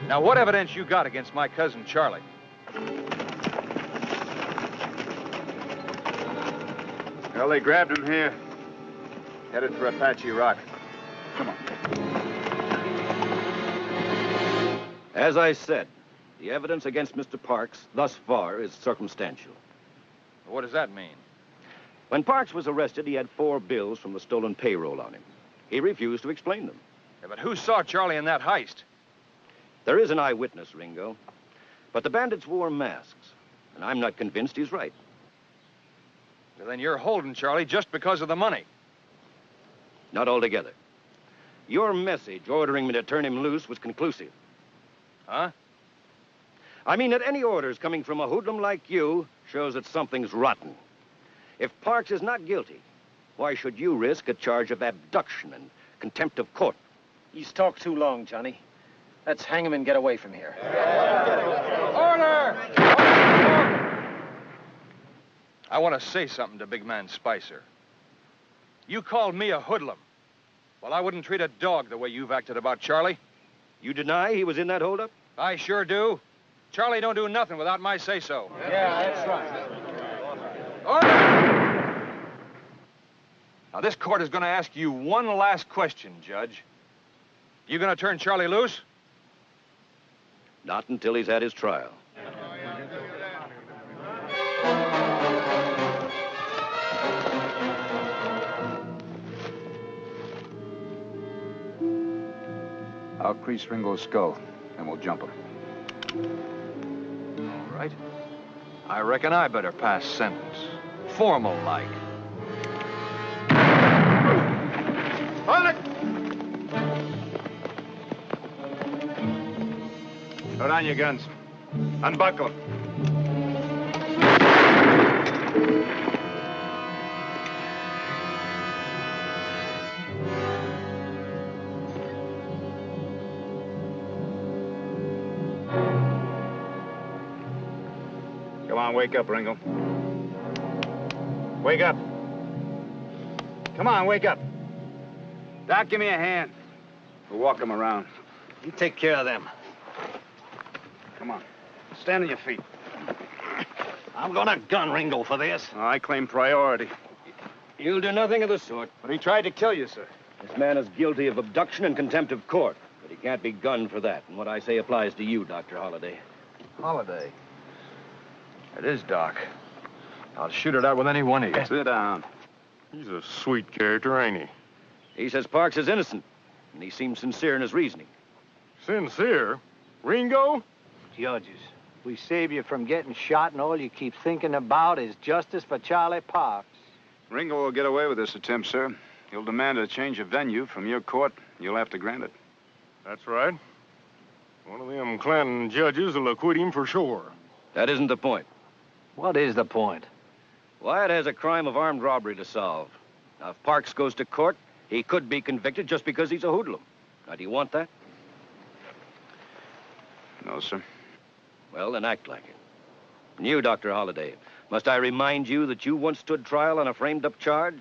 Now, what evidence you got against my cousin Charlie? Well, they grabbed him here. Headed for Apache Rock. Come on. As I said, the evidence against Mr. Parks thus far is circumstantial. What does that mean? When Parks was arrested, he had 4 bills from the stolen payroll on him. He refused to explain them. Yeah, but who saw Charlie in that heist? There is an eyewitness, Ringo. But the bandits wore masks, and I'm not convinced he's right. Well, then you're holding Charlie just because of the money. Not altogether. Your message ordering me to turn him loose was conclusive. Huh? I mean that any orders coming from a hoodlum like you shows that something's rotten. If Parks is not guilty, why should you risk a charge of abduction and contempt of court? He's talked too long, Johnny. Let's hang him and get away from here. Order! I want to say something to Big Man Spicer. You called me a hoodlum. Well, I wouldn't treat a dog the way you've acted about Charlie. You deny he was in that holdup? I sure do. Charlie don't do nothing without my say-so. Yeah, that's right. Order! Now, this court is going to ask you one last question, Judge. You going to turn Charlie loose? Not until he's had his trial. I'll crease Ringo's skull, and we'll jump him. All right. I reckon I better pass sentence. Formal-like. Hold it! Throw down your guns. Unbuckle them. Come on, wake up, Ringo. Wake up. Come on, wake up. Doc, give me a hand. We'll walk him around. You take care of them. Come on. Stand on your feet. I'm gonna gun Ringo for this. I claim priority. You'll do nothing of the sort. But he tried to kill you, sir. This man is guilty of abduction and contempt of court, but he can't be gunned for that. And what I say applies to you, Dr. Holliday. Holliday? It is, Doc. I'll shoot it out with any one of you. Sit down. He's a sweet character, ain't he? He says Parks is innocent, and he seems sincere in his reasoning. Sincere? Ringo? Judges, we save you from getting shot, and all you keep thinking about is justice for Charlie Parks. Ringo will get away with this attempt, sir. He'll demand a change of venue from your court. You'll have to grant it. That's right. One of them Clanton judges will acquit him for sure. That isn't the point. What is the point? Wyatt has a crime of armed robbery to solve. Now, if Parks goes to court, he could be convicted just because he's a hoodlum. Now, do you want that? No, sir. Well, then act like it. And you, Dr. Holliday, must I remind you that you once stood trial on a framed-up charge?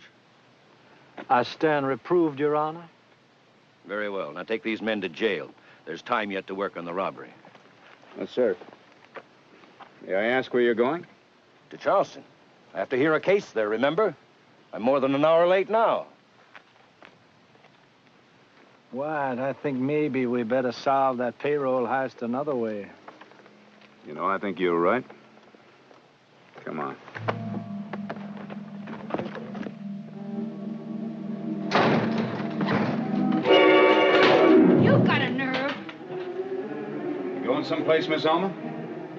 I stand reproved, Your Honor. Very well. Now, take these men to jail. There's time yet to work on the robbery. Yes, sir. May I ask where you're going? To Charleston. I have to hear a case there, remember? I'm more than an hour late now. Wyatt, I think maybe we better solve that payroll heist another way. You know, I think you're right. Come on. You've got a nerve. You going someplace, Miss Alma?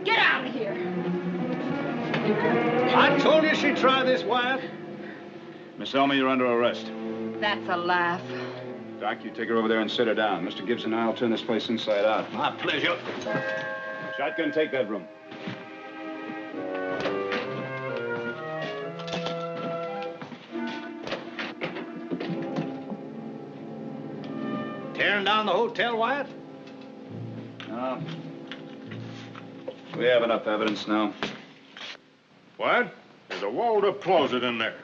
Get out of here. I told you she'd try this, Wyatt. Miss Alma, you're under arrest. That's a laugh. Doc, you take her over there and sit her down. Mr. Gibbs and I'll turn this place inside out. My pleasure. Shotgun, take that room. Tearing down the hotel, Wyatt? No. We have enough evidence now. What? There's a walled-up closet in there.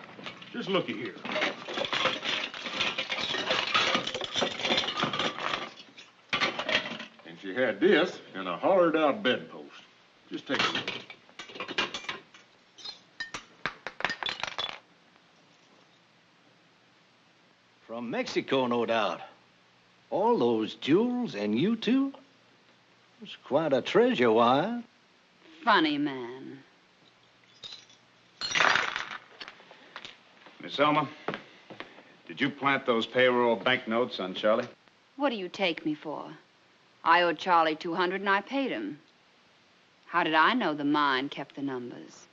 Just looky here. And she had this and a hollered-out bedpost. Just take a look. From Mexico, no doubt. All those jewels and you two? It's quite a treasure, Wyatt. Funny man. Miss Elma, did you plant those payroll banknotes on Charlie? What do you take me for? I owed Charlie $200 and I paid him. How did I know the mine kept the numbers?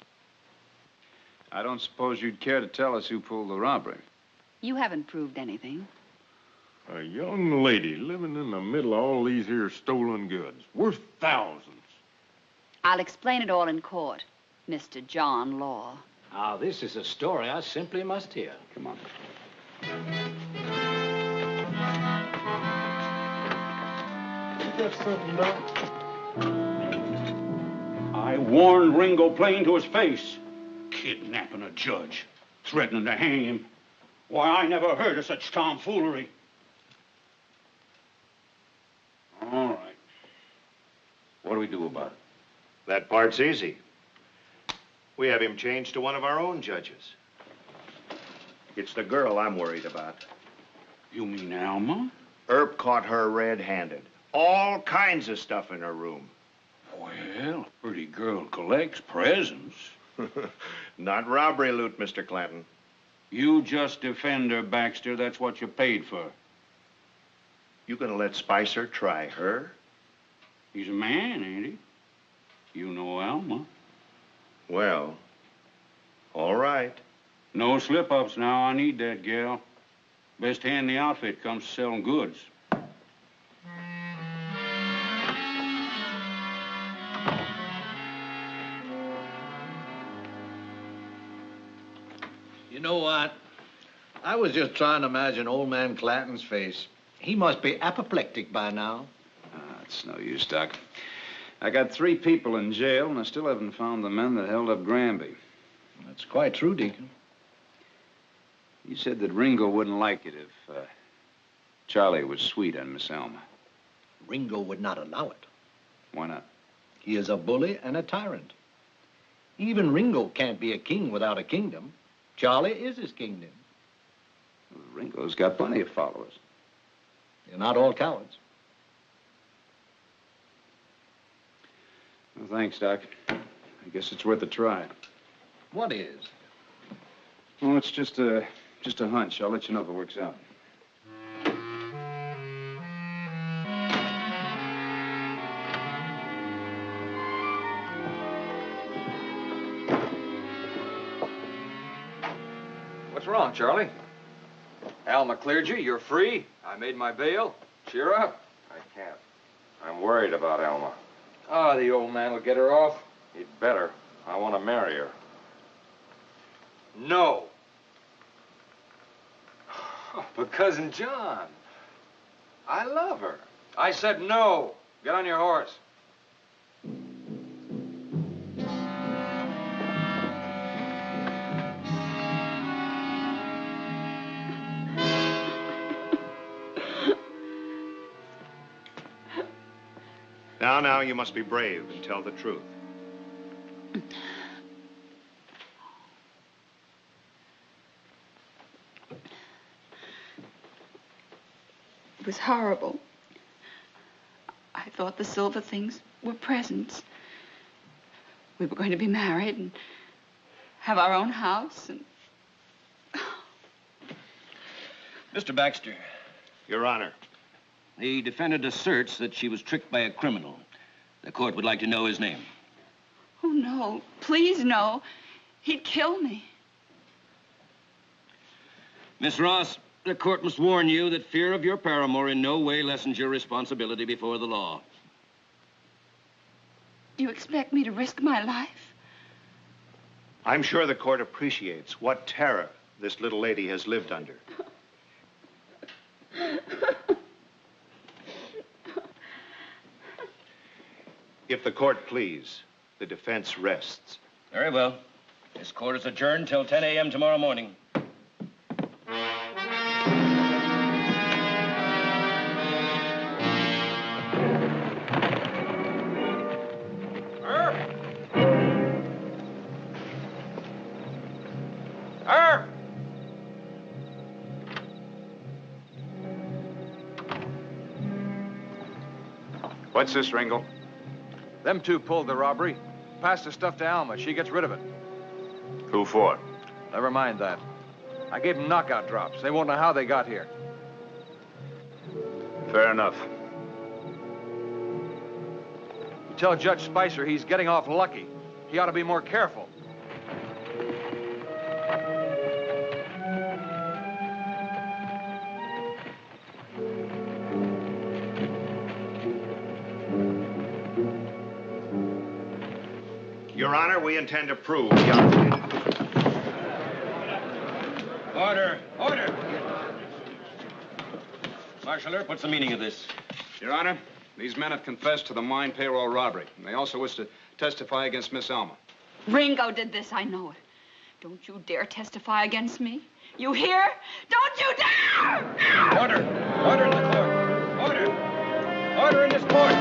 I don't suppose you'd care to tell us who pulled the robbery. You haven't proved anything. A young lady living in the middle of all these here stolen goods, worth thousands. I'll explain it all in court, Mr. John Law. Now, this is a story I simply must hear. Come on. You got something, Doc? I warned Ringo plain to his face. Kidnapping a judge, threatening to hang him. Why, I never heard of such tomfoolery. All right. What do we do about it? That part's easy. We have him changed to one of our own judges. It's the girl I'm worried about. You mean Alma? Earp caught her red-handed. All kinds of stuff in her room. Well, pretty girl collects presents. Not robbery loot, Mr. Clanton. You just defend her, Baxter. That's what you paid for. You gonna let Spicer try her? He's a man, ain't he? You know Alma. Well, all right. No slip-ups now. I need that gal. Best hand in the outfit comes to selling goods. You know what? I was just trying to imagine old man Clanton's face. He must be apoplectic by now. It's no use, Doc. I got 3 people in jail, and I still haven't found the men that held up Granby. That's quite true, Deacon. You said that Ringo wouldn't like it if Charlie was sweet on Miss Alma. Ringo would not allow it. Why not? He is a bully and a tyrant. Even Ringo can't be a king without a kingdom. Charlie is his kingdom. Well, Ringo's got plenty of followers. They're not all cowards. Well, thanks, Doc. I guess it's worth a try. What is? Well, it's just a hunch. I'll let you know if it works out. What's wrong, Charlie? Alma cleared you. You're free. I made my bail. Cheer up. I can't. I'm worried about Alma. Ah, the old man will get her off. He'd better. I want to marry her. No. But Cousin John, I love her. I said no. Get on your horse. Now, you must be brave and tell the truth. It was horrible. I thought the silver things were presents. We were going to be married and have our own house and... Mr. Baxter. Your Honor. The defendant asserts that she was tricked by a criminal. The court would like to know his name. Oh, no. Please, no. He'd kill me. Miss Ross, the court must warn you that fear of your paramour in no way lessens your responsibility before the law. Do you expect me to risk my life? I'm sure the court appreciates what terror this little lady has lived under. If the court please, the defense rests. Very well. This court is adjourned till 10 a.m. tomorrow morning. What's this, Ringo? Them two pulled the robbery. Passed the stuff to Alma. She gets rid of it. Who for? Never mind that. I gave them knockout drops. They won't know how they got here. Fair enough. You tell Judge Spicer he's getting off lucky. He ought to be more careful. Your Honor, we intend to prove. Order! Order! Marshal Earp, what's the meaning of this? Your Honor, these men have confessed to the mine payroll robbery. And they also wish to testify against Miss Alma. Ringo did this, I know it. Don't you dare testify against me. You hear? Don't you dare! Order! Order in the court! Order! Order in this court!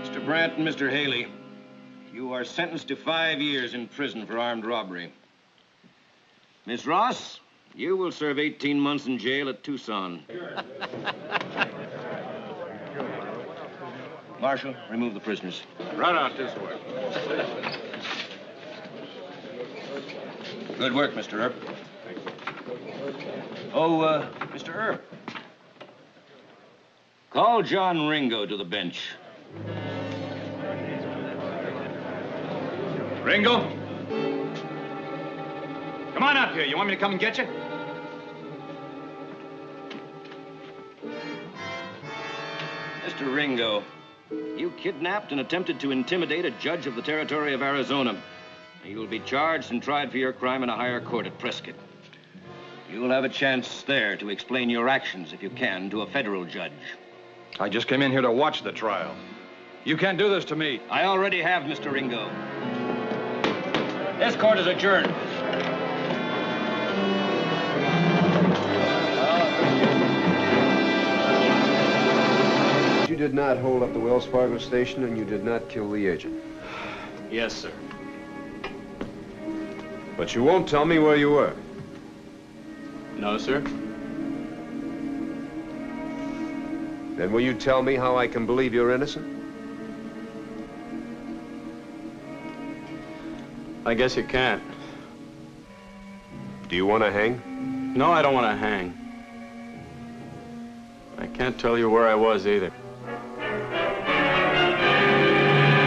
Mr. Brandt and Mr. Haley, you are sentenced to 5 years in prison for armed robbery. Miss Ross, you will serve 18 months in jail at Tucson. Marshal, remove the prisoners. Run out this way. Good work, Mr. Earp. Oh, Mr. Earp. Call John Ringo to the bench. Ringo? Come on up here. You want me to come and get you? Mr. Ringo, you kidnapped and attempted to intimidate a judge of the territory of Arizona. You will be charged and tried for your crime in a higher court at Prescott. You will have a chance there to explain your actions, if you can, to a federal judge. I just came in here to watch the trial. You can't do this to me. I already have, Mr. Ringo. This court is adjourned. You did not hold up the Wells Fargo station, and you did not kill the agent. Yes, sir. But you won't tell me where you were. No, sir. Then will you tell me how I can believe you're innocent? I guess you can't. Do you want to hang? No, I don't want to hang. I can't tell you where I was either.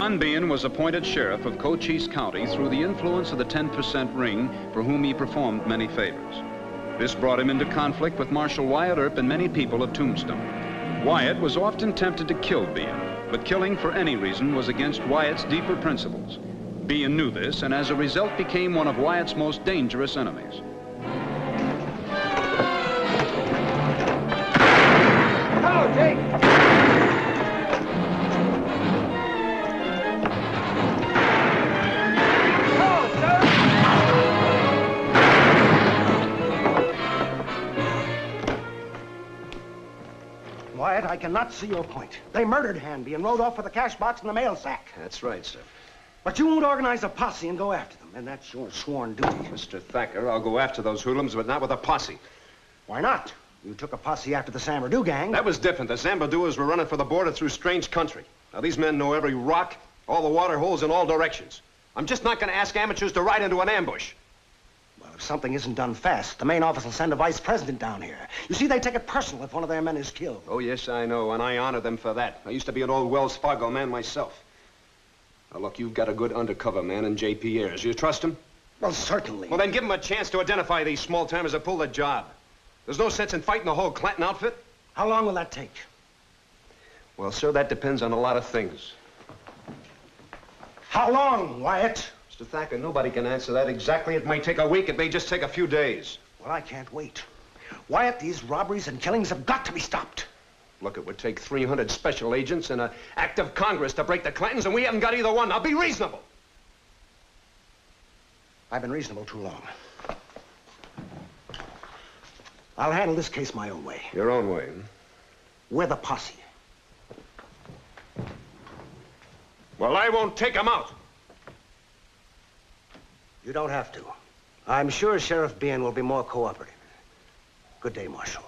John Bean was appointed sheriff of Cochise County through the influence of the 10% ring, for whom he performed many favors. This brought him into conflict with Marshal Wyatt Earp and many people of Tombstone. Wyatt was often tempted to kill Bean, but killing for any reason was against Wyatt's deeper principles. Bean knew this, and as a result became one of Wyatt's most dangerous enemies. Hello, Jake! Wyatt, I cannot see your point. They murdered Hanby and rode off with the cash box and the mail sack. That's right, sir. But you won't organize a posse and go after them, and that's your sworn duty. Mr. Thacker, I'll go after those hoodlums, but not with a posse. Why not? You took a posse after the Samberdoo gang. That was different. The Zambadooers were running for the border through strange country. Now, these men know every rock, all the water holes in all directions. I'm just not going to ask amateurs to ride into an ambush. Well, if something isn't done fast, the main office will send a vice president down here. You see, they take it personal if one of their men is killed. Oh, yes, I know, and I honor them for that. I used to be an old Wells Fargo man myself. Now, look, you've got a good undercover man in J.P. Ayers. You trust him? Well, certainly. Well, then give him a chance to identify these small-timers that pull the job. There's no sense in fighting the whole Clanton outfit. How long will that take? Well, sir, that depends on a lot of things. How long, Wyatt? Mr. Thacker, nobody can answer that exactly. It may take a week. It may just take a few days. Well, I can't wait. Wyatt, these robberies and killings have got to be stopped. Look, it would take 300 special agents and an act of Congress to break the Clintons, and we haven't got either one. Now, be reasonable. I've been reasonable too long. I'll handle this case my own way. Your own way, huh? We're the posse. Well, I won't take them out. You don't have to. I'm sure Sheriff Bean will be more cooperative. Good day, Marshal.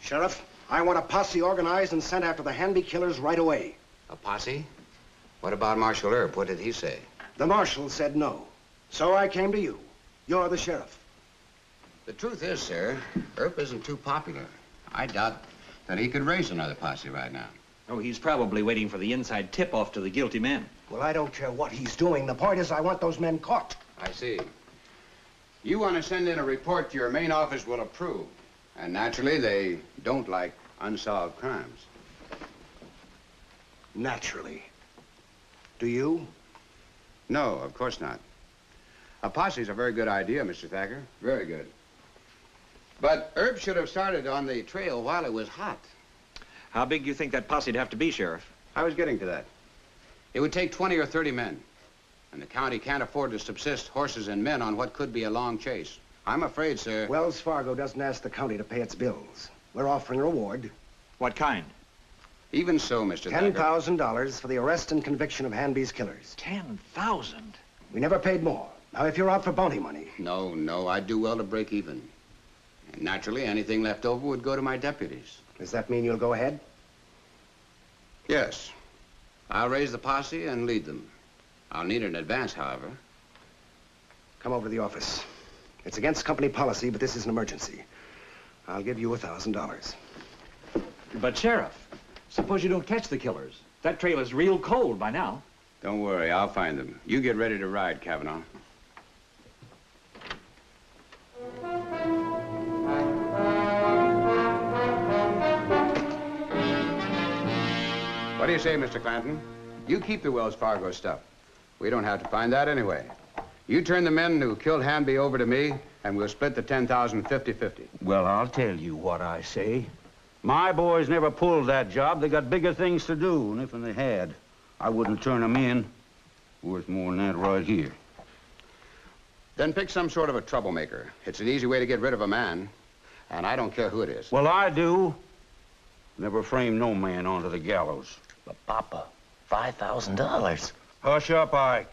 Sheriff, I want a posse organized and sent after the Hanby killers right away. A posse? What about Marshal Earp? What did he say? The marshal said no. So I came to you. You're the sheriff. The truth is, sir, Earp isn't too popular. I doubt that he could raise another posse right now. Oh, he's probably waiting for the inside tip-off to the guilty men. Well, I don't care what he's doing. The point is I want those men caught. I see. You want to send in a report your main office will approve. And naturally, they don't like unsolved crimes. Naturally. Do you? No, of course not. A posse's a very good idea, Mr. Thacker. Very good. But Earp should have started on the trail while it was hot. How big do you think that posse'd have to be, Sheriff? I was getting to that. It would take 20 or 30 men. And the county can't afford to subsist horses and men on what could be a long chase. I'm afraid, sir... Wells Fargo doesn't ask the county to pay its bills. We're offering a reward. What kind? Even so, Mr. Thacker. $10,000 for the arrest and conviction of Hanby's killers. 10,000? We never paid more. Now, if you're out for bounty money... No, I'd do well to break even. And naturally, anything left over would go to my deputies. Does that mean you'll go ahead? Yes. I'll raise the posse and lead them. I'll need an advance, however. Come over to the office. It's against company policy, but this is an emergency. I'll give you $1,000. But, Sheriff, suppose you don't catch the killers. That trail is real cold by now. Don't worry, I'll find them. You get ready to ride, Cavanaugh. What do you say, Mr. Clanton? You keep the Wells Fargo stuff. We don't have to find that anyway. You turn the men who killed Hanby over to me, and we'll split the 10,000 50-50. Well, I'll tell you what I say. My boys never pulled that job. They got bigger things to do, and if they had, I wouldn't turn them in. Worth more than that right here. Then pick some sort of a troublemaker. It's an easy way to get rid of a man, and I don't care who it is. Well, I do. Never frame no man onto the gallows. But, Papa, $5,000. Hush up, Ike.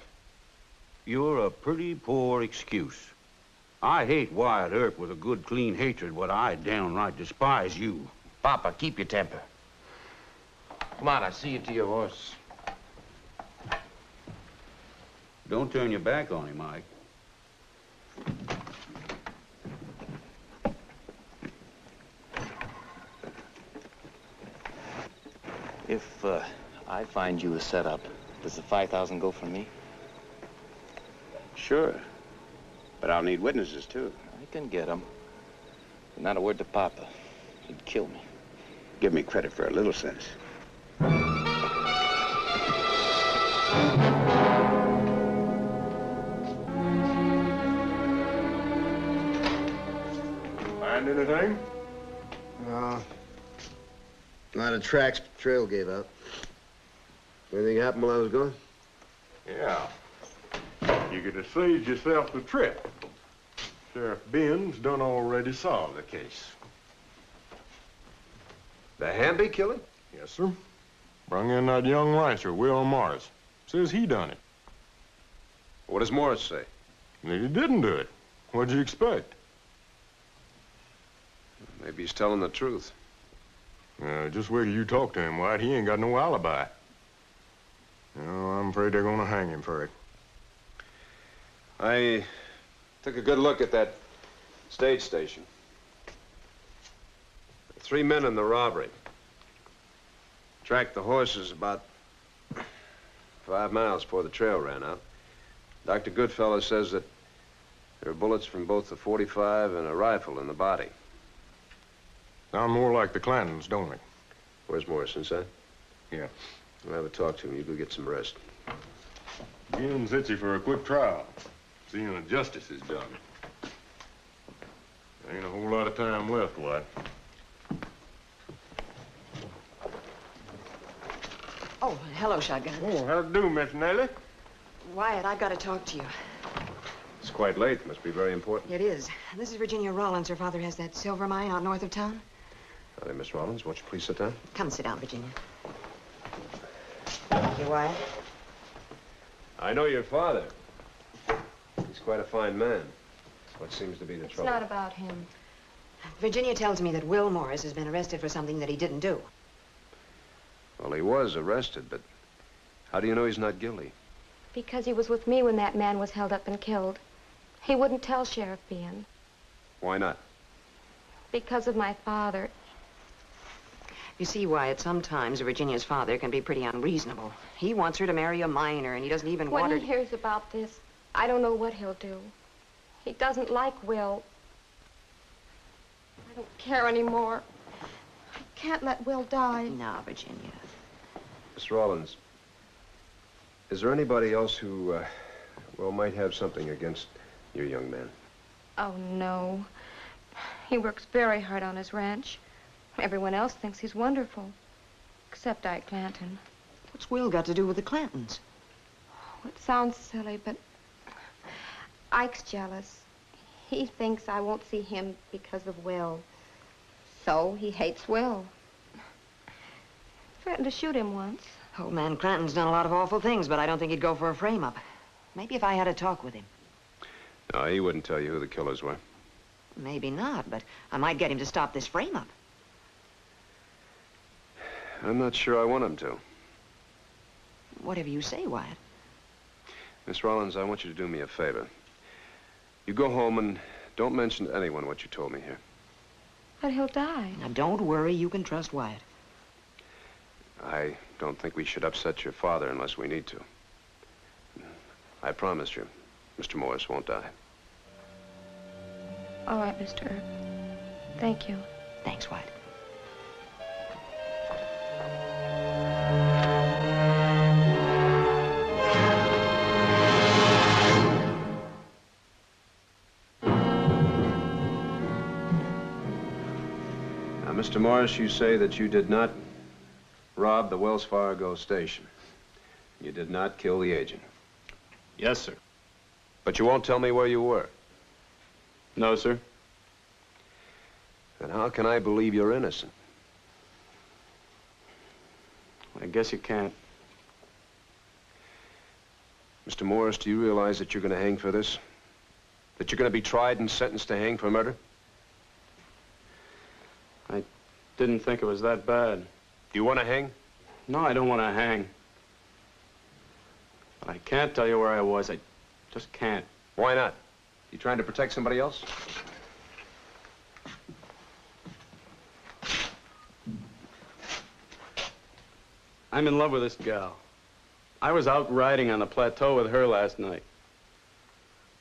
You're a pretty poor excuse. I hate Wyatt Earp with a good, clean hatred, but I downright despise you. Papa, keep your temper. Come on, I see you to your horse. Don't turn your back on him, Ike. If I find you a setup, does the 5,000 go for me? Sure. But I'll need witnesses, too. I can get them. But not a word to Papa. He'd kill me. Give me credit for a little sense. Find anything? No. A lot of tracks, but the trail gave out. Anything happened while I was gone? Yeah. You could have saved yourself the trip. Sheriff Ben's done already solved the case. The Hanby killing? Yes, sir. Brung in that young rancher, Will Morris. Says he done it. What does Morris say? He didn't do it. What'd you expect? Maybe he's telling the truth. Just wait till you talk to him, White. He ain't got no alibi. I'm afraid they're gonna hang him for it. I took a good look at that stage station. 3 men in the robbery. Tracked the horses about 5 miles before the trail ran out. Dr. Goodfellow says that there are bullets from both the .45 and a rifle in the body. Sound more like the Clantons, don't they? Where's Morris, inside? Yeah. I'll have a talk to him. You go get some rest. Jim's itchy for a quick trial, seeing a justice's job. Ain't a whole lot of time left, Wyatt. Oh, hello, Shotgun. Oh, how do, Miss Nellie? Wyatt, I've got to talk to you. It's quite late. Must be very important. It is. This is Virginia Rollins. Her father has that silver mine out north of town. Howdy, Miss Rollins. Won't you please sit down? Come sit down, Virginia. Thank you, Wyatt. I know your father. He's quite a fine man. What seems to be the trouble? It's not about him. Virginia tells me that Will Morris has been arrested for something that he didn't do. Well, he was arrested, but how do you know he's not guilty? Because he was with me when that man was held up and killed. He wouldn't tell Sheriff Behan. Why not? Because of my father. You see, Wyatt, sometimes Virginia's father can be pretty unreasonable. He wants her to marry a miner, and he doesn't even want her When he hears about this, I don't know what he'll do. He doesn't like Will. I don't care anymore. I can't let Will die. No, Virginia. Miss Rollins, is there anybody else who, well, might have something against your young man? Oh, no. He works very hard on his ranch. Everyone else thinks he's wonderful, except Ike Clanton. What's Will got to do with the Clantons? Oh, it sounds silly, but Ike's jealous. He thinks I won't see him because of Will. So he hates Will. Threatened to shoot him once. Old man Clanton's done a lot of awful things, but I don't think he'd go for a frame-up. Maybe if I had a talk with him. No, he wouldn't tell you who the killers were. Maybe not, but I might get him to stop this frame-up. I'm not sure I want him to. Whatever you say, Wyatt. Miss Rollins, I want you to do me a favor. You go home and don't mention to anyone what you told me here. But he'll die. Now, don't worry. You can trust Wyatt. I don't think we should upset your father unless we need to. I promise you, Mr. Morris won't die. All right, Mr. Earp. Thank you. Thanks, Wyatt. Now, Mr. Morris, you say that you did not rob the Wells Fargo station. You did not kill the agent. Yes, sir. But you won't tell me where you were. No, sir. Then how can I believe you're innocent? I guess you can't. Mr. Morris, do you realize that you're going to hang for this? That you're going to be tried and sentenced to hang for murder? I didn't think it was that bad. Do you want to hang? No, I don't want to hang. But I can't tell you where I was. I just can't. Why not? You trying to protect somebody else? I'm in love with this gal. I was out riding on the plateau with her last night.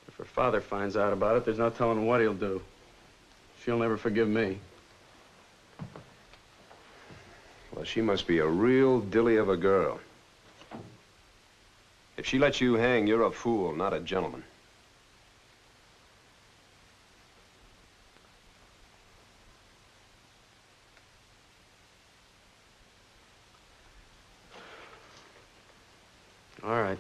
If her father finds out about it, there's no telling what he'll do. She'll never forgive me. Well, she must be a real dilly of a girl. If she lets you hang, you're a fool, not a gentleman. All right.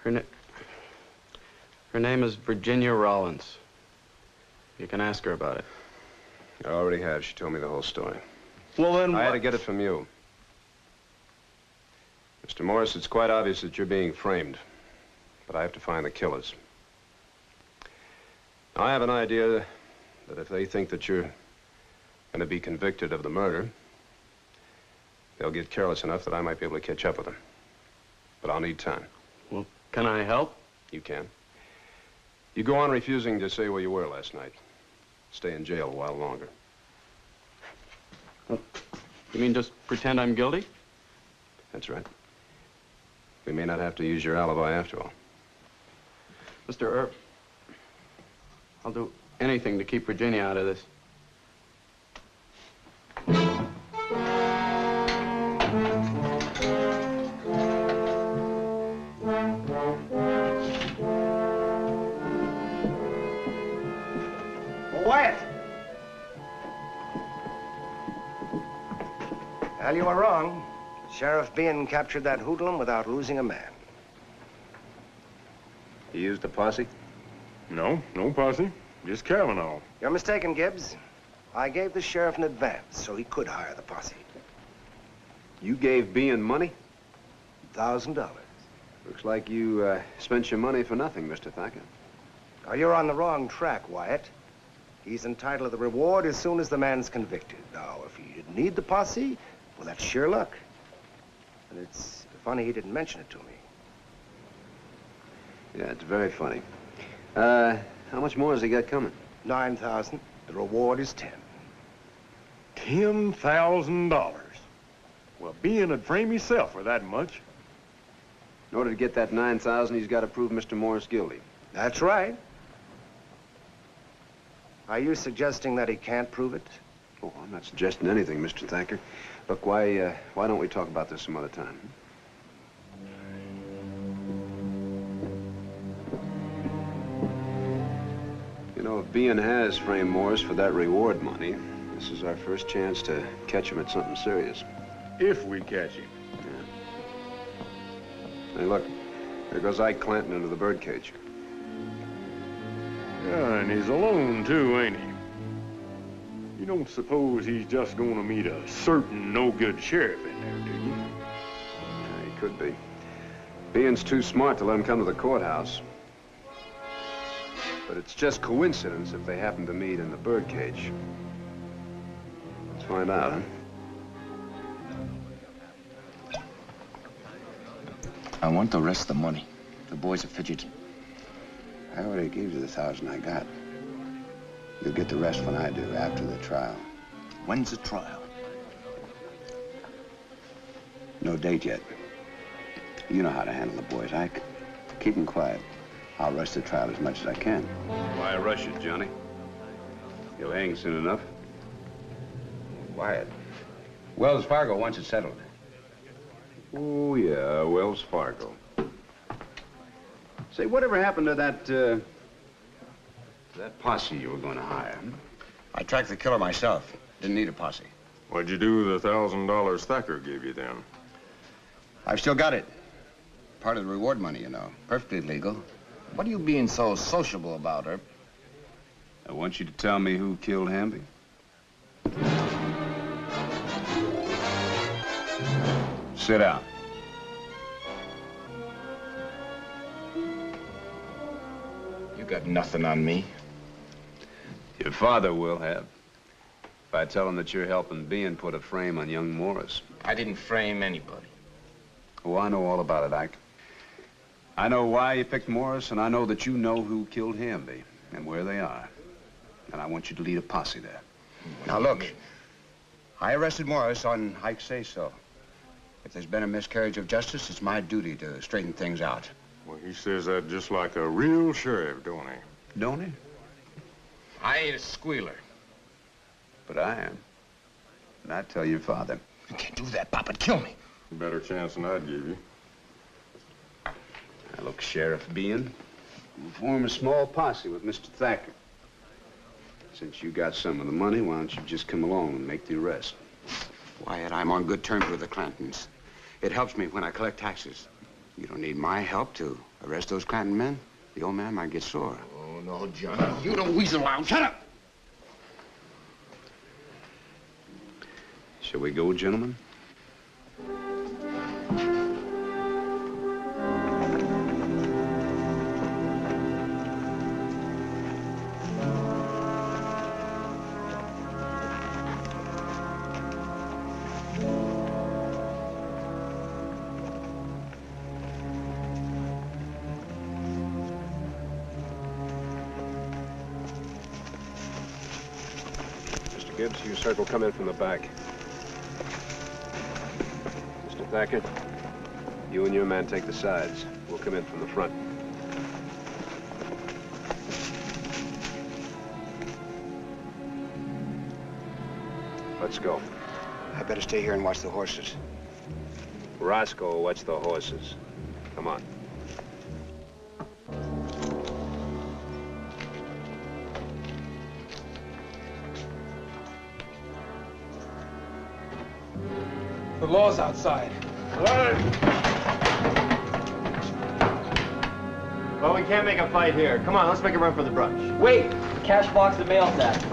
Her name is Virginia Rollins. You can ask her about it. I already have. She told me the whole story. Well, then I had to get it from you. Mr. Morris, it's quite obvious that you're being framed, but I have to find the killers. Now, I have an idea that if they think that you're going to be convicted of the murder, they'll get careless enough that I might be able to catch up with them. But I'll need time. Well, can I help? You can. You go on refusing to say where you were last night. Stay in jail a while longer. You mean just pretend I'm guilty? That's right. We may not have to use your alibi after all. Mr. Earp, I'll do anything to keep Virginia out of this. Wyatt! Well, you were wrong. Sheriff Bean captured that hoodlum without losing a man. You used a posse? No posse. Just Kavanaugh. You're mistaken, Gibbs. I gave the sheriff an advance so he could hire the posse. You gave Bean money? $1,000. Looks like you spent your money for nothing, Mr. Thacker. Now, you're on the wrong track, Wyatt. He's entitled to the reward as soon as the man's convicted. Now, if he didn't need the posse, well, that's sheer luck. And it's funny he didn't mention it to me. Yeah, it's very funny. How much more has he got coming? 9,000. The reward is 10. $10,000. Well, Bean would frame himself for that much. In order to get that 9,000, he's got to prove Mr. Morris guilty. That's right. Are you suggesting that he can't prove it? Oh, I'm not suggesting anything, Mr. Thacker. Look, why don't we talk about this some other time? You know, if Bean has framed Morris for that reward money, this is our first chance to catch him at something serious. If we catch him. Yeah. Hey, look, there goes Ike Clanton into the birdcage. Yeah, and he's alone, too, ain't he? You don't suppose he's just going to meet a certain no-good sheriff in there, do you? Yeah, he could be. Bean's too smart to let him come to the courthouse. But it's just coincidence if they happen to meet in the birdcage. Let's find out, huh? I want the rest of the money. The boys are fidgeting. I already gave you the 1,000 I got. You'll get the rest when I do, after the trial. When's the trial? No date yet. You know how to handle the boys, Ike. Keep them quiet. I'll rush the trial as much as I can. Why rush it, Johnny? You'll hang soon enough. Wyatt, Wells Fargo wants it settled. Oh, yeah, Wells Fargo. Say, whatever happened to that posse you were going to hire? I tracked the killer myself. Didn't need a posse. What'd you do with the $1,000 Thacker gave you then? I've still got it. Part of the reward money, you know. Perfectly legal. What are you being so sociable about, Herb? I want you to tell me who killed Hamby. Sit down. You got nothing on me. Your father will have. If I tell him that you're helping Bean put a frame on young Morris. I didn't frame anybody. Oh, I know all about it, Ike. I know why you picked Morris, and I know that you know who killed Hamby and where they are. And I want you to lead a posse there. Now, look. I arrested Morris on Ike's say-so. If there's been a miscarriage of justice, it's my duty to straighten things out. Well, he says that just like a real sheriff, don't he? Don't he? I ain't a squealer. But I am. And I tell your father. You can't do that, Pop. It'd kill me. Better chance than I'd give you. Now, look, Sheriff Bean, we'll form a small posse with Mr. Thacker. Since you got some of the money, why don't you just come along and make the arrest? Wyatt, I'm on good terms with the Clantons. It helps me when I collect taxes. You don't need my help to arrest those Clanton men. The old man might get sore. Oh, no, Johnny. You don't weasel around. Shut up! Shall we go, gentlemen? Gibbs, you circle come in from the back. Mr. Thacker, you and your man take the sides. We'll come in from the front. Let's go. I better stay here and watch the horses. Roscoe will watch the horses. Come on. The law's outside. Well, we can't make a fight here. Come on, let's make a run for the brush. Wait! Cash box and mail sack.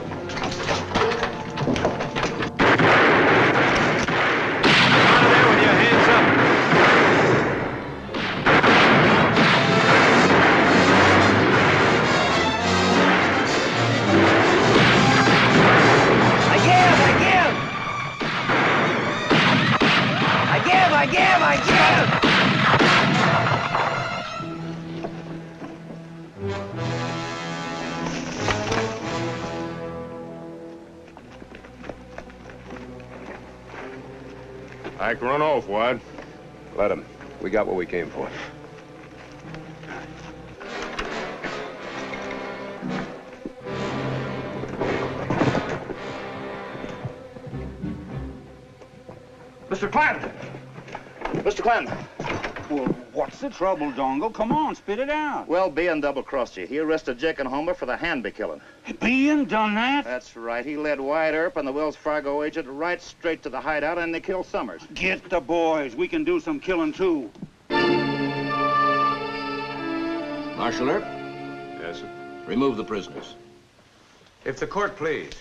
I give! I can run off, Wide. Let him. We got what we came for. Mr. Clanton! Mr. Clanton! Well, what's the trouble, Dongo? Come on, spit it out. Well, Bean double-crossed you. He arrested Jake and Homer for the Hanby killing. Bean done that? That's right. He led Wyatt Earp and the Wells Fargo agent right straight to the hideout, and they killed Summers. Get the boys. We can do some killing, too. Marshal Earp? Yes, sir. Remove the prisoners. If the court please.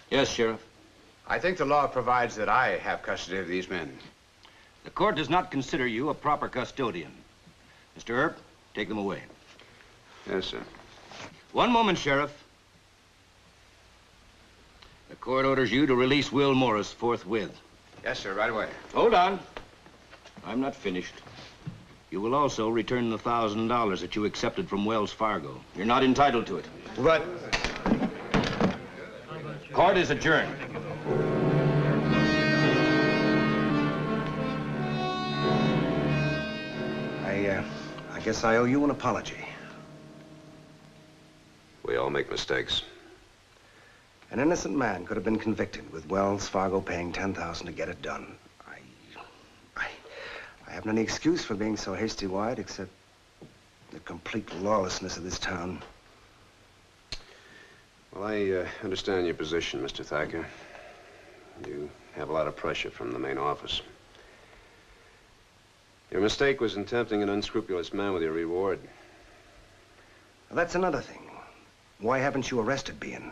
Yes, Sheriff. I think the law provides that I have custody of these men. The court does not consider you a proper custodian. Mr. Earp, take them away. Yes, sir. One moment, Sheriff. The court orders you to release Will Morris forthwith. Yes, sir, right away. Hold on. I'm not finished. You will also return the $1,000 that you accepted from Wells Fargo. You're not entitled to it. But... Court is adjourned. I guess I owe you an apology. We all make mistakes. An innocent man could have been convicted with Wells Fargo paying $10,000 to get it done. I haven't any excuse for being so hasty, Wyatt, except the complete lawlessness of this town. Well, I understand your position, Mr. Thacker. You have a lot of pressure from the main office. Your mistake was in tempting an unscrupulous man with your reward. Now, that's another thing. Why haven't you arrested Bean?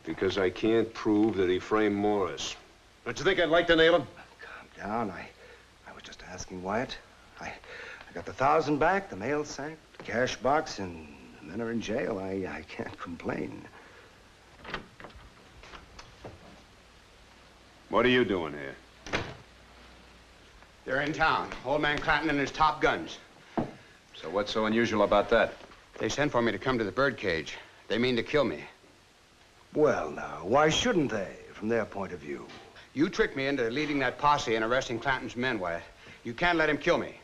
Because I can't prove that he framed Morris. Don't you think I'd like to nail him? Calm down. I was just asking, Wyatt. I got the $1,000 back, the mail sack, the cash box, and the men are in jail. I can't complain. What are you doing here? They're in town. Old man Clanton and his top guns. So what's so unusual about that? They sent for me to come to the birdcage. They mean to kill me. Well, now, why shouldn't they, from their point of view? You tricked me into leading that posse and arresting Clanton's men, Wyatt. You can't let him kill me.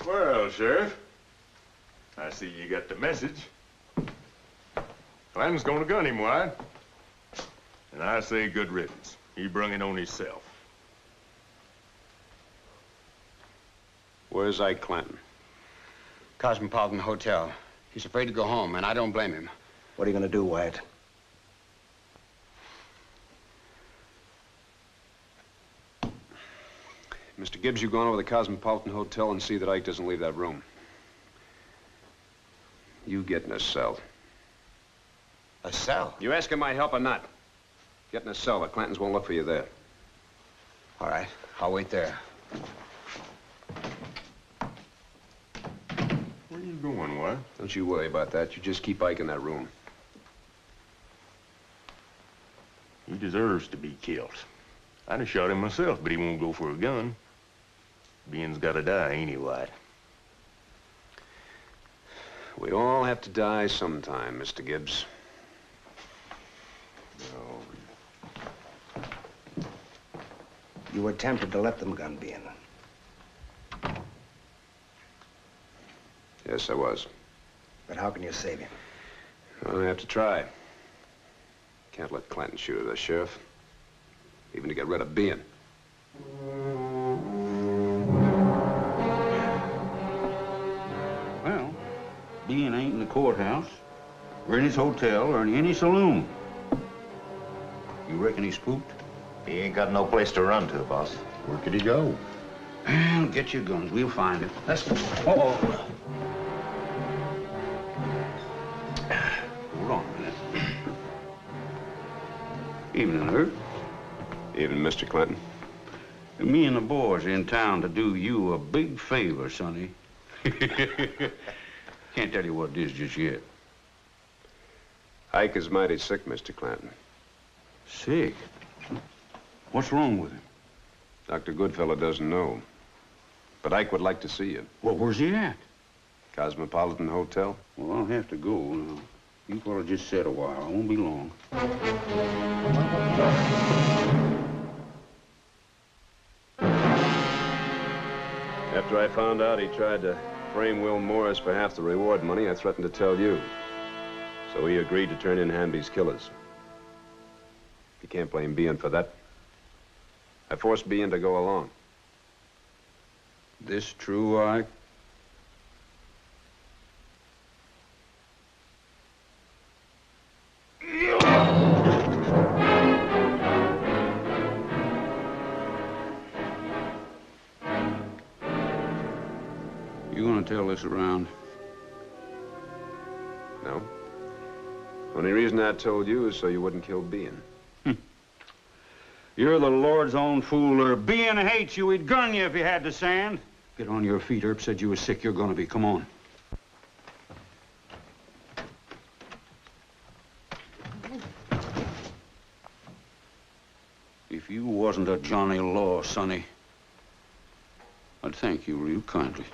Well, Sheriff, I see you got the message. Clanton's gonna gun him, Wyatt. And I say good riddance. He brung it on himself. Where's Ike Clanton? Cosmopolitan Hotel. He's afraid to go home, and I don't blame him. What are you going to do, Wyatt? Mr. Gibbs, you go on over to the Cosmopolitan Hotel and see that Ike doesn't leave that room. You get in a cell. A cell? You asking my help or not? Get in a cell. The Clantons won't look for you there. All right. I'll wait there. Where you going, Wyatt? Don't you worry about that. You just keep Ike in that room. He deserves to be killed. I'd have shot him myself, but he won't go for a gun. Bean's gotta die, ain't he, Wyatt? We all have to die sometime, Mr. Gibbs. You were tempted to let them gun Bean. Yes, I was. But how can you save him? Well, I have to try. Can't let Clanton shoot at us, Sheriff. Even to get rid of Bean. Well, Bean ain't in the courthouse, or in his hotel, or in any saloon. You reckon he's spooked? He ain't got no place to run to, boss. Where could he go? Well, get your guns. We'll find it. Let's go. Oh. Hold on a minute. Evening, Herb. Evening, Mr. Clinton. Me and the boys are in town to do you a big favor, Sonny. Can't tell you what it is just yet. Ike is mighty sick, Mr. Clinton. Sick? What's wrong with him? Dr. Goodfellow doesn't know. But Ike would like to see you. Well, where's he at? Cosmopolitan Hotel. Well, I'll have to go now. You fellas just sit a while. I won't be long. After I found out he tried to frame Will Morris for half the reward money, I threatened to tell you. So he agreed to turn in Hamby's killers. You can't blame Bean for that. I forced Bean to go along. This true, Ike? You gonna tell this around? No. Only reason I told you is so you wouldn't kill Bean. You're the Lord's own fooler. Bean hates you. He'd gun you if he had the sand. Get on your feet. Earp said you were sick. You're gonna be. Come on. If you wasn't a Johnny Law, Sonny, I'd thank you real kindly.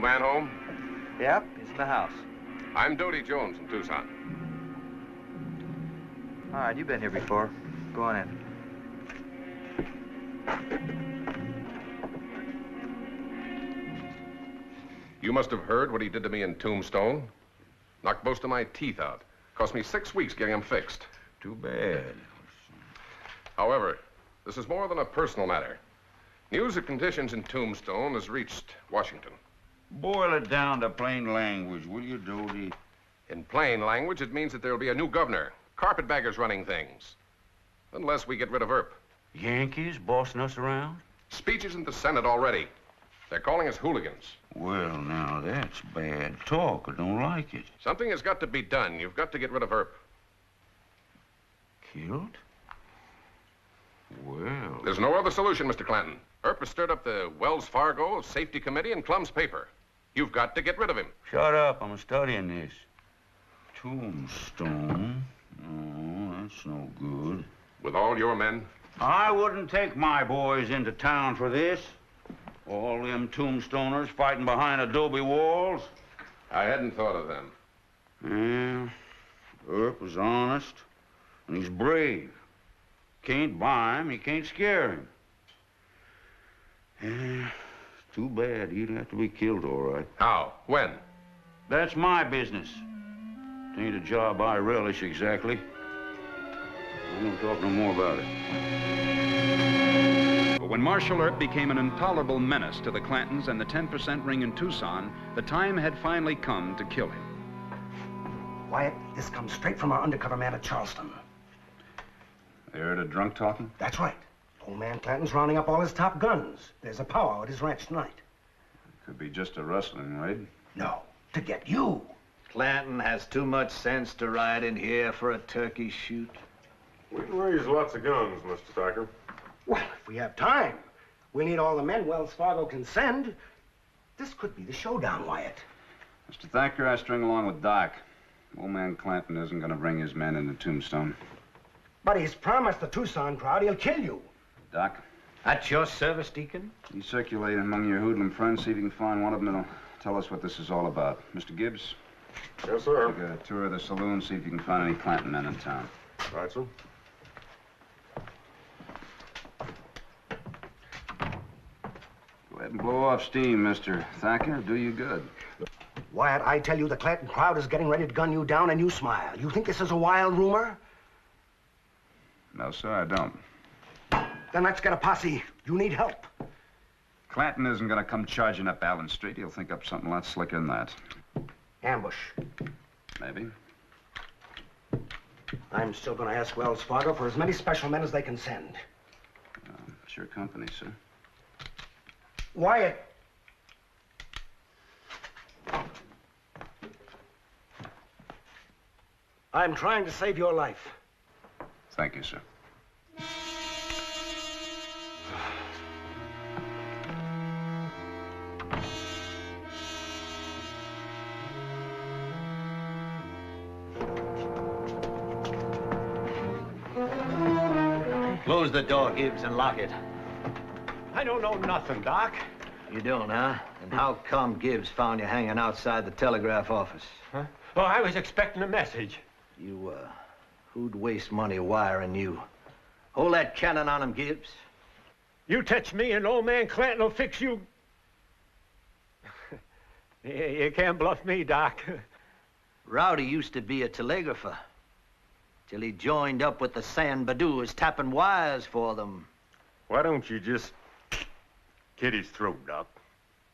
Man home? Yep, he's in the house. I'm Dodie Jones from Tucson. All right, you've been here before. Go on in. You must have heard what he did to me in Tombstone. Knocked most of my teeth out. Cost me 6 weeks getting them fixed. Too bad. However, this is more than a personal matter. News of conditions in Tombstone has reached Washington. Boil it down to plain language, will you, Dodie? In plain language, it means that there'll be a new governor. Carpetbaggers running things. Unless we get rid of Earp. Yankees bossing us around? Speeches in the Senate already. They're calling us hooligans. Well, now, that's bad talk. I don't like it. Something has got to be done. You've got to get rid of Earp. Killed? Well... There's no other solution, Mr. Clanton. Earp has stirred up the Wells Fargo Safety Committee and Clum's paper. You've got to get rid of him. Shut up. I'm studying this. Tombstone. Oh, that's no good. With all your men? I wouldn't take my boys into town for this. All them tombstoners fighting behind adobe walls. I hadn't thought of them. Yeah. Earp was honest, and he's brave. Can't buy him, he can't scare him. Yeah, too bad. He'd have to be killed, all right. How? When? That's my business. It ain't a job I relish exactly. I don't talk no more about it. But when Marshal Earp became an intolerable menace to the Clantons and the 10% ring in Tucson, the time had finally come to kill him. Wyatt, this comes straight from our undercover man at Charleston. They heard a drunk talking? That's right. Old man Clanton's rounding up all his top guns. There's a powwow at his ranch tonight. Could be just a rustling raid. No, to get you. Clanton has too much sense to ride in here for a turkey shoot. We can raise lots of guns, Mr. Thacker. Well, if we have time. We'll need all the men Wells Fargo can send. This could be the showdown, Wyatt. Mr. Thacker, I string along with Doc. Old man Clanton isn't going to bring his men into Tombstone. But he's promised the Tucson crowd he'll kill you. Doc? At your service, Deacon? You circulate among your hoodlum friends, see if you can find one of them that'll tell us what this is all about. Mr. Gibbs? Yes, sir. Take a tour of the saloon, see if you can find any Clanton men in town. Right, sir. Go ahead and blow off steam, Mr. Thacker. Do you good. Wyatt, I tell you, the Clanton crowd is getting ready to gun you down, and you smile. You think this is a wild rumor? No, sir, I don't. Then let's get a posse. You need help. Clanton isn't going to come charging up Allen Street. He'll think up something a lot slicker than that. Ambush. Maybe. I'm still going to ask Wells Fargo for as many special men as they can send. It's your company, sir. Wyatt. I'm trying to save your life. Thank you, sir. Close the door, Gibbs, and lock it. I don't know nothing, Doc. You don't, huh? And how come Gibbs found you hanging outside the telegraph office? Huh? Oh, I was expecting a message. Who'd waste money wiring you? Hold that cannon on him, Gibbs. You touch me and old man Clanton will fix you. You can't bluff me, Doc. Rowdy used to be a telegrapher. Till he joined up with the San Badoos, tapping wires for them. Why don't you just cut his throat, Doc?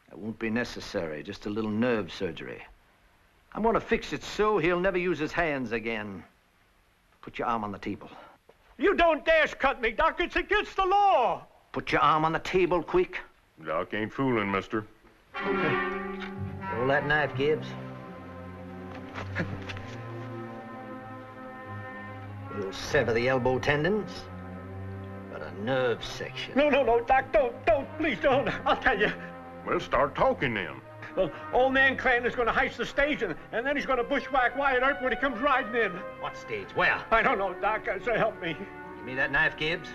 That won't be necessary, just a little nerve surgery. I'm gonna fix it so he'll never use his hands again. Put your arm on the table. You don't dare cut me, Doc. It's against the law. Put your arm on the table, quick. Doc ain't fooling, mister. Hold that knife, Gibbs. We'll sever the elbow tendons, but a nerve section. No, Doc, don't, please don't. I'll tell you. Well, start talking then. Well, old man Clanton is going to heist the stage, and then he's going to bushwhack Wyatt Earp when he comes riding in. What stage? Where? I don't know, Doc. So help me. Give me that knife, Gibbs.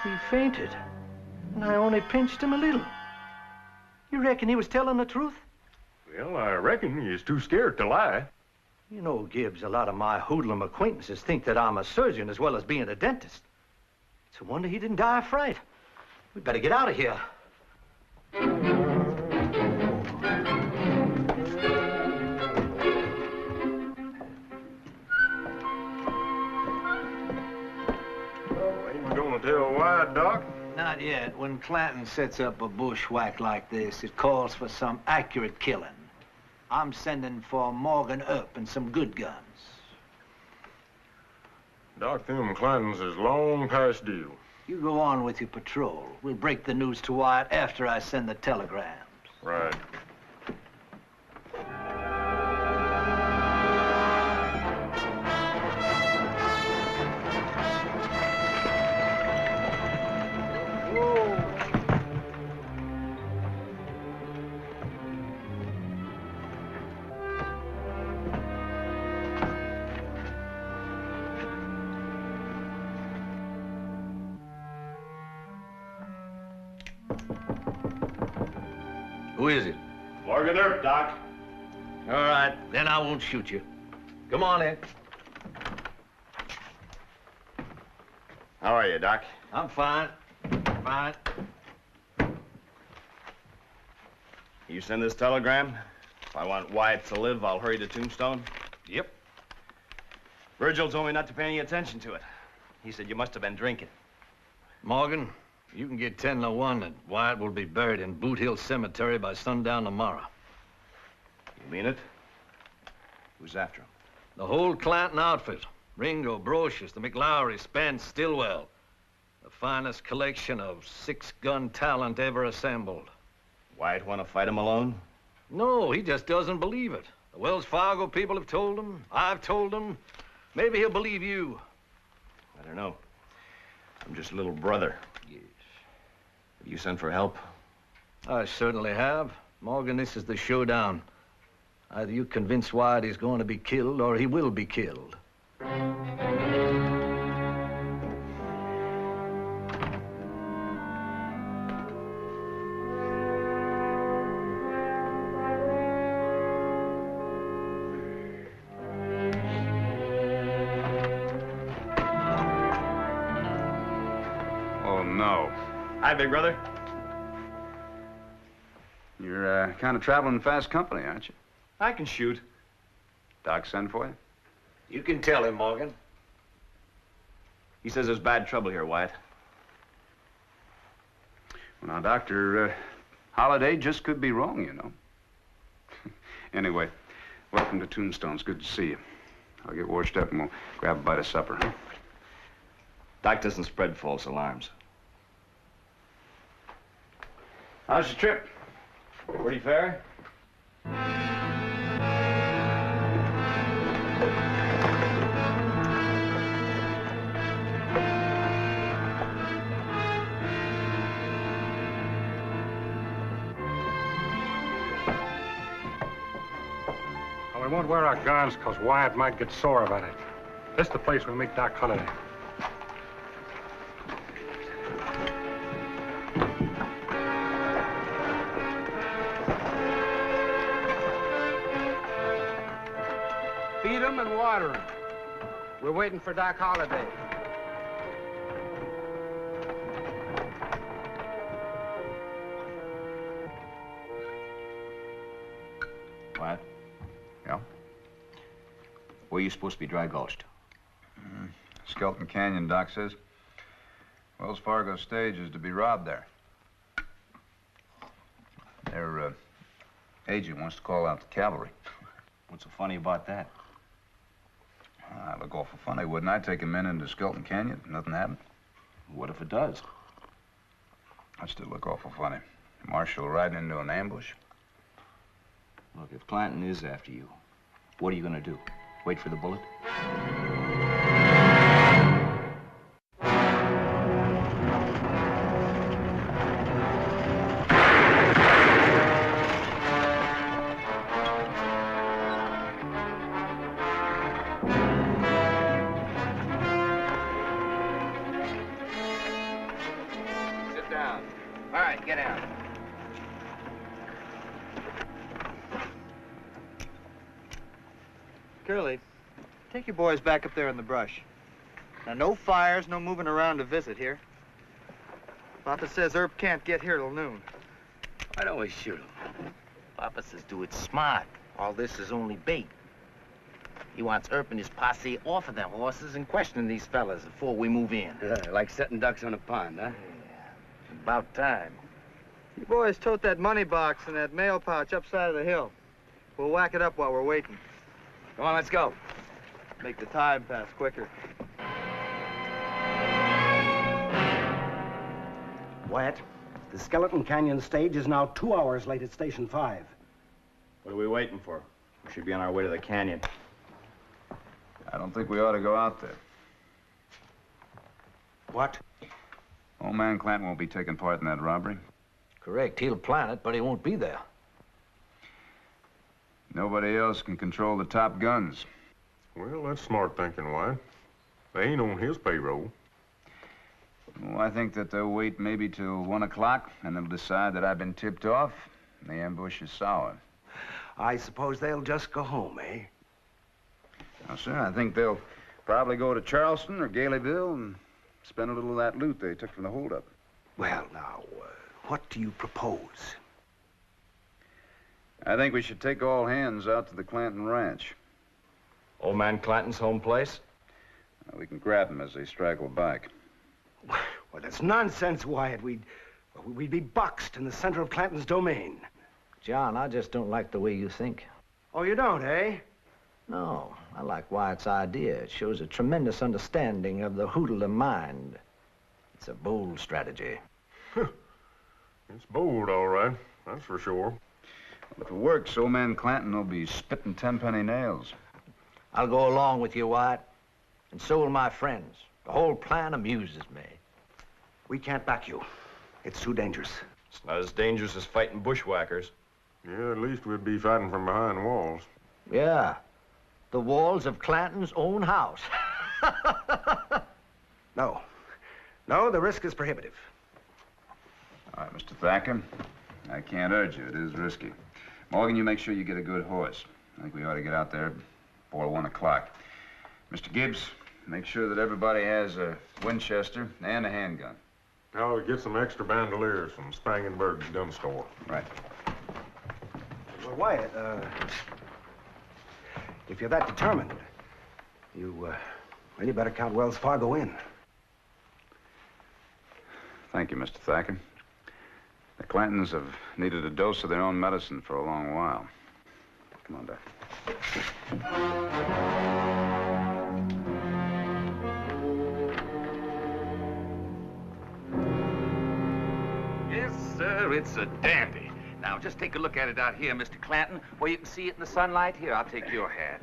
He fainted, and I only pinched him a little. You reckon he was telling the truth? Well, I reckon he's too scared to lie. You know, Gibbs, a lot of my hoodlum acquaintances think that I'm a surgeon as well as being a dentist. It's a wonder he didn't die of fright. We'd better get out of here. Ain't you gonna tell Wyatt, Doc? Not yet. When Clanton sets up a bushwhack like this, it calls for some accurate killing. I'm sending for Morgan Earp and some good guns. Doc, them Clantons is long past due. You go on with your patrol. We'll break the news to Wyatt after I send the telegrams. Right. Who is it? Morgan Earp, Doc. All right, then I won't shoot you. Come on in. How are you, Doc? I'm fine. Fine. You send this telegram? If I want Wyatt to live, I'll hurry to Tombstone? Yep. Virgil told me not to pay any attention to it. He said you must have been drinking. Morgan, you can get 10 to 1 that Wyatt will be buried in Boot Hill Cemetery by sundown tomorrow. You mean it? Who's after him? The whole Clanton outfit. Ringo, Brocious, the McLowry, Spence, Stillwell. The finest collection of six-gun talent ever assembled. Wyatt want to fight him alone? No, he just doesn't believe it. The Wells Fargo people have told him. I've told him. Maybe he'll believe you. I don't know. I'm just a little brother. Yes. Have you sent for help? I certainly have. Morgan, this is the showdown. Either you convince Wyatt he's going to be killed, or he will be killed. Oh, no. Hi, big brother. You're kind of traveling fast company, aren't you? I can shoot. Doc send for you? You can tell him, Morgan. He says there's bad trouble here, Wyatt. Well, now, Doctor, Holiday just could be wrong, you know. Anyway, welcome to Tombstone. It's good to see you. I'll get washed up and we'll grab a bite of supper, huh? Doc doesn't spread false alarms. How's your trip? Pretty fair? Well, we won't wear our guns because Wyatt might get sore about it. This is the place we meet Doc Holliday. Feed 'em and water 'em. We're waiting for Doc Holliday. Wyatt? Yeah? Where are you supposed to be dry gulched? Skeleton Canyon, Doc says. Wells Fargo stage is to be robbed there. Their agent wants to call out the cavalry. What's so funny about that? I'd look awful funny, wouldn't I? Taking men into Skeleton Canyon, nothing happened. What if it does? I'd still look awful funny. Marshal riding into an ambush. Look, if Clanton is after you, what are you gonna do? Wait for the bullet? Sit down. All right, get out. Curly, take your boys back up there in the brush. Now, no fires, no moving around to visit here. Papa says Earp can't get here till noon. Why don't we shoot him? Papa says do it smart. All this is only bait. He wants Earp and his posse off of them horses and questioning these fellas before we move in. Like setting ducks on a pond, huh? Yeah, about time. You boys tote that money box and that mail pouch up side of the hill. We'll whack it up while we're waiting. Come on, let's go. Make the time pass quicker. Wyatt, the Skeleton Canyon stage is now 2 hours late at Station 5. What are we waiting for? We should be on our way to the canyon. I don't think we ought to go out there. What? Old man Clanton won't be taking part in that robbery. Correct. He'll plan it, but he won't be there. Nobody else can control the top guns. Well, that's smart thinking, Wyatt. They ain't on his payroll. Well, I think that they'll wait maybe till 1 o'clock, and they'll decide that I've been tipped off, and the ambush is sour. I suppose they'll just go home, eh? Now, sir, I think they'll probably go to Charleston or Galeyville and spend a little of that loot they took from the holdup. Well, now, what do you propose? I think we should take all hands out to the Clanton Ranch. Old man Clanton's home place? We can grab them as they straggle back. Well, that's nonsense, Wyatt. We'd be boxed in the center of Clanton's domain. John, I just don't like the way you think. Oh, you don't, eh? No, I like Wyatt's idea. It shows a tremendous understanding of the hoodlum mind. It's a bold strategy. It's bold, all right. That's for sure. If it works, old man Clanton will be spitting 10-penny nails. I'll go along with you, Wyatt. And so will my friends. The whole plan amuses me. We can't back you. It's too dangerous. It's not as dangerous as fighting bushwhackers. Yeah, at least we'd be fighting from behind walls. Yeah. The walls of Clanton's own house. No. No, the risk is prohibitive. All right, Mr. Thacker. I can't urge you. It is risky. Morgan, you make sure you get a good horse. I think we ought to get out there before 1 o'clock. Mr. Gibbs, make sure that everybody has a Winchester and a handgun. I'll get some extra bandoliers from Spangenberg's gun store. Right. Well, Wyatt, If you're that determined, you really better count Wells Fargo in. Thank you, Mr. Thacker. The Clantons have needed a dose of their own medicine for a long while. Come on, Doc. Yes, sir, it's a dandy. Now, just take a look at it out here, Mr. Clanton, where you can see it in the sunlight. Here, I'll take your hat.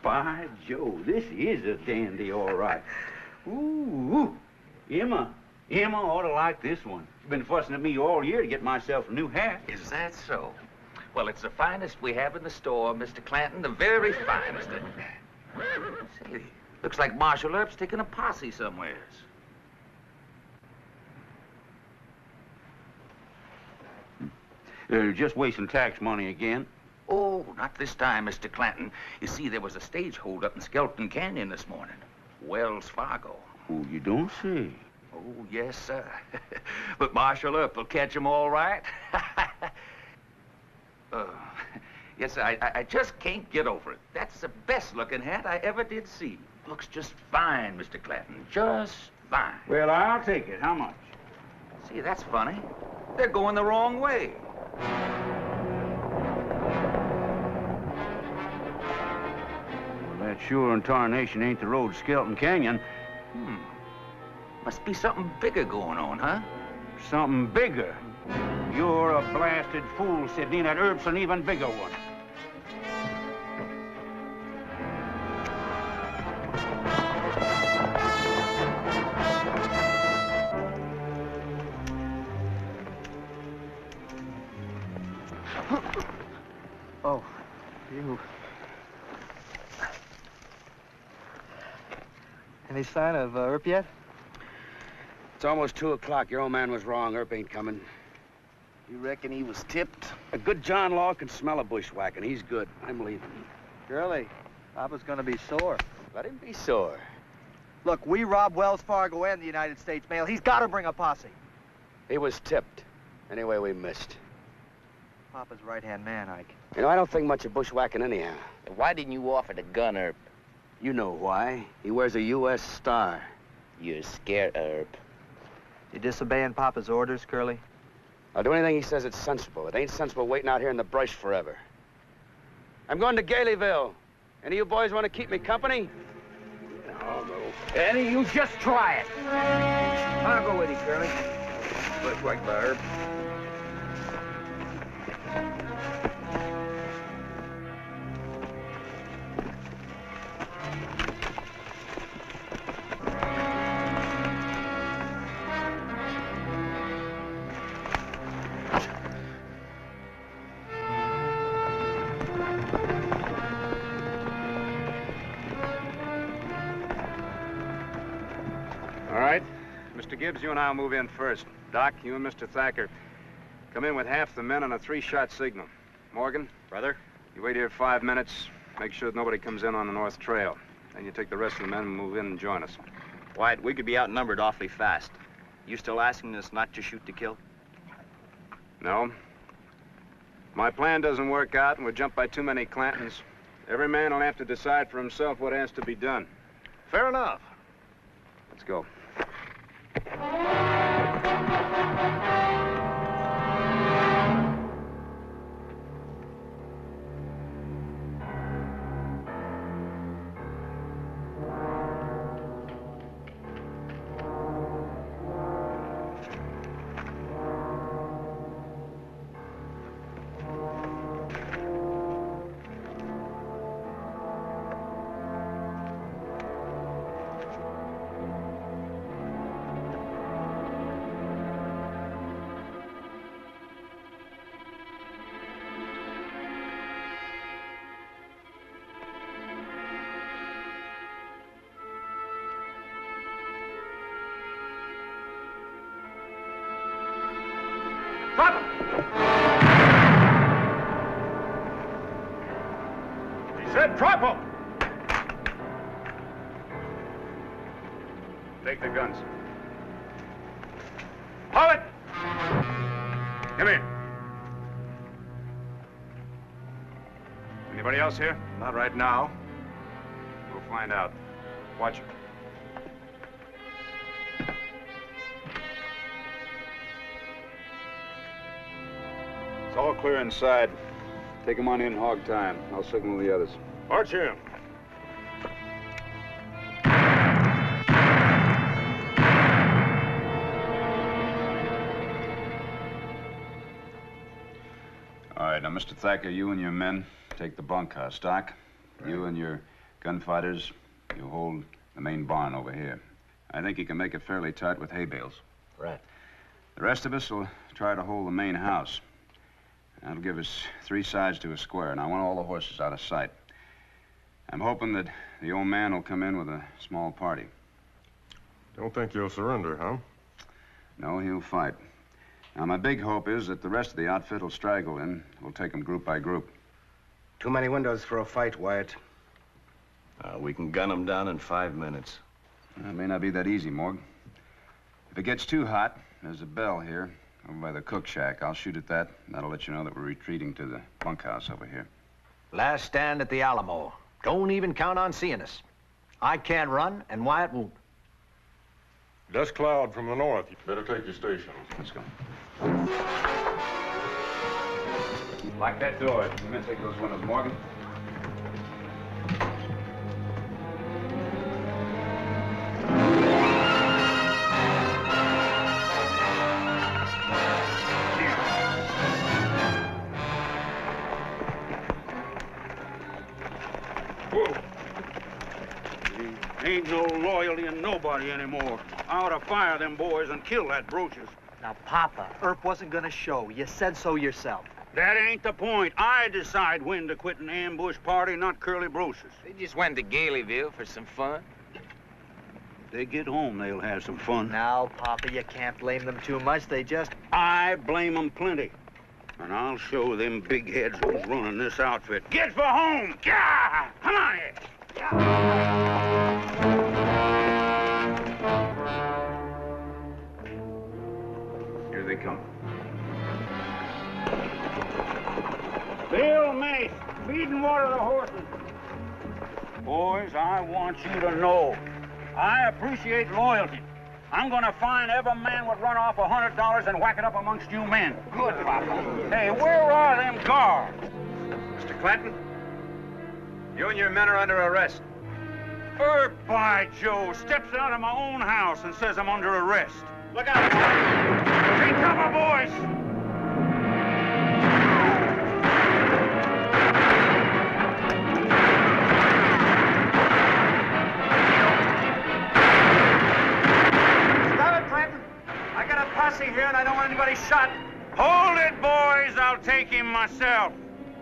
By Jove, this is a dandy, all right. Ooh, Emma ought to like this one. She's been fussing at me all year to get myself a new hat. Is that so? Well, it's the finest we have in the store, Mr. Clanton, the very finest. Say, looks like Marshal Earp's taking a posse somewheres. They're just wasting tax money again. Oh, not this time, Mr. Clanton. You see, there was a stage hold-up in Skeleton Canyon this morning. Wells Fargo. Oh, you don't say. Oh, yes, sir. But Marshal Earp will catch 'em all right. Yes, sir, I just can't get over it. That's the best-looking hat I ever did see. Looks just fine, Mr. Clanton. Just fine. Well, I'll take it. How much? See, that's funny. They're going the wrong way. Well, that sure and tarnation ain't the road to Skeleton Canyon. Must be something bigger going on, huh? Something bigger? You're a blasted fool, Sidney. That Earp's an even bigger one. Oh, you. Any sign of Earp yet? It's almost 2 o'clock. Your old man was wrong. Earp ain't coming. You reckon he was tipped? A good John Law can smell a bushwhacking. He's good. I'm leaving. Girlie, Papa's gonna be sore. Let him be sore. Look, we robbed Wells Fargo and the United States Mail. He's got to bring a posse. He was tipped. Anyway, we missed. Papa's right-hand man, Ike. You know, I don't think much of bushwhacking anyhow. Why didn't you offer the gun, Earp? You know why. He wears a U.S. star. You're scared, Earp. You disobeying Papa's orders, Curly? I'll do anything he says it's sensible. It ain't sensible waiting out here in the brush forever. I'm going to Galeyville. Any of you boys want to keep me company? No, no. Eddie, you just try it. I'll go with you, Curly. Bushwhacked by Earp. Mr. Gibbs, you and I'll move in first. Doc, you and Mr. Thacker come in with half the men on a 3-shot signal. Morgan? Brother? You wait here 5 minutes. Make sure that nobody comes in on the North Trail. Then you take the rest of the men and move in and join us. Wyatt, we could be outnumbered awfully fast. You still asking us not to shoot to kill? No. My plan doesn't work out and we're jumped by too many Clantons. Every man will have to decide for himself what has to be done. Fair enough. Let's go. Drop him! Take the guns. Hold it! Come here. We Anybody else here? Not right now. We'll find out. Watch it. It's all clear inside. Take them on in hog time. I'll signal the others. March in. All right, now, Mr. Thacker, you and your men take the bunkhouse. Doc, you and your gunfighters, you hold the main barn over here. I think you can make it fairly tight with hay bales. Right. The rest of us will try to hold the main house. That'll give us 3 sides to a square, and I want all the horses out of sight. I'm hoping that the old man will come in with a small party. Don't think you'll surrender, huh? No, he'll fight. Now, my big hope is that the rest of the outfit will straggle in. We'll take them group by group. Too many windows for a fight, Wyatt. We can gun them down in 5 minutes. It may not be that easy, Morg. If it gets too hot, there's a bell here over by the cook shack. I'll shoot at that, and that'll let you know that we're retreating to the bunkhouse over here. Last stand at the Alamo. Don't even count on seeing us. I can't run, and Wyatt won't. Dust cloud from the north. You better take your station. Let's go. Lock that door. You men take those windows, Morgan. Ain't no loyalty in nobody anymore. I ought to fire them boys and kill that Brooches. Now, Papa, Earp wasn't gonna show. You said so yourself. That ain't the point. I decide when to quit an ambush party, not Curly Brooches. They just went to Galeyville for some fun. If they get home, they'll have some fun. Now, Papa, you can't blame them too much. They just... I blame them plenty. And I'll show them big heads who's running this outfit. Get for home! Yeah! Come on here! Here they come. Bill, Mace, feed and water the horses. Boys, I want you to know, I appreciate loyalty. I'm gonna find every man would run off $100 and whack it up amongst you men. Good, Papa. Hey, where are them guards? Mr. Clanton, you and your men are under arrest. Earp, by Joe, steps out of my own house and says I'm under arrest. Look out, boys! Take cover, boys! Stop it, Clanton. I got a posse here and I don't want anybody shot. Hold it, boys! I'll take him myself.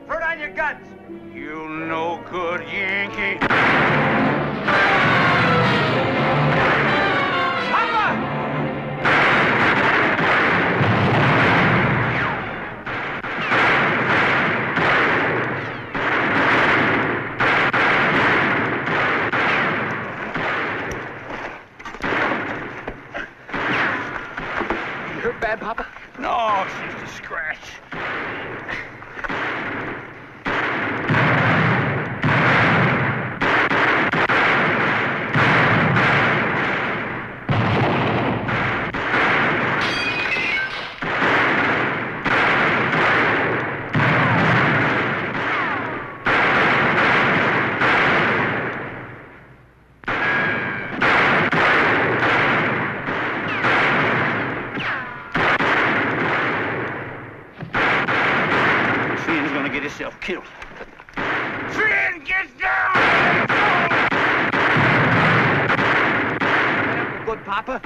Throw down your guns. You no good Yankee. You hurt bad, Papa? No, it's just a scratch. Killed. Finn, get down! Good, Papa.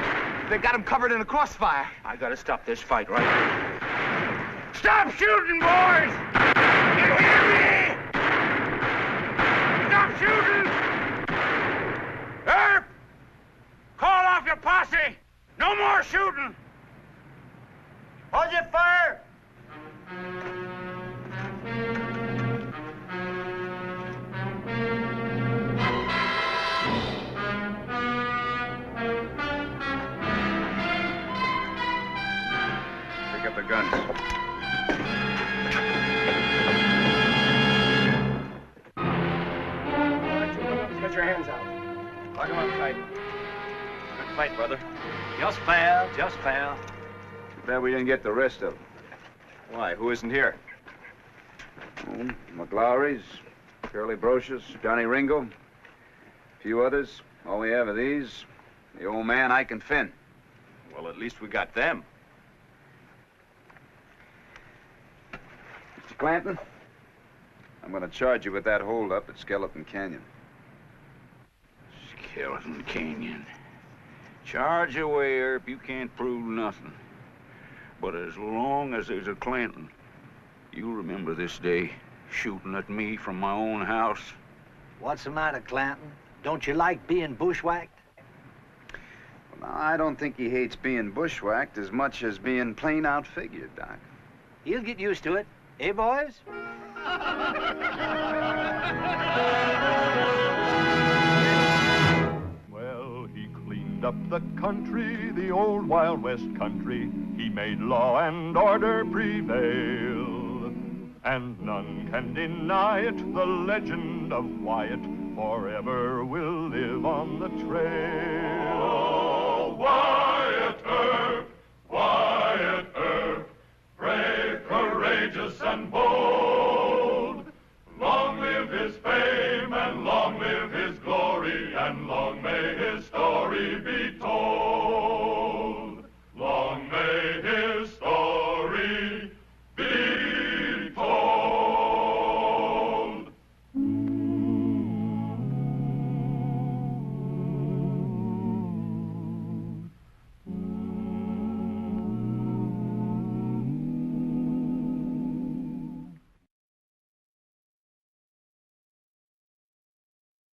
They got him covered in a crossfire. I gotta stop this fight right now. Stop shooting, boys! You hear me? Stop shooting! Earp! Call off your posse! No more shooting! Hold your fire! Pick up the guns. fight, brother. Just fair, just fair. Too bad we didn't get the rest of them. Why, who isn't here? McLaury's, Curly Brocious, Johnny Ringo, a few others. All we have are these. The old man, Ike and Finn. Well, at least we got them. Mr. Clanton, I'm going to charge you with that holdup at Skeleton Canyon. Skeleton Canyon. Charge away, Earp. You can't prove nothing. But as long as there's a Clanton, you'll remember this day shooting at me from my own house. What's the matter, Clanton? Don't you like being bushwhacked? Well, now, I don't think he hates being bushwhacked as much as being plain outfigured, Doc. He'll get used to it. Eh, boys? Well, he cleaned up the country, the old Wild West country. He made law and order prevail. And none can deny it, the legend of Wyatt forever will live on the trail. Oh, Wyatt Earp, brave, courageous, and bold.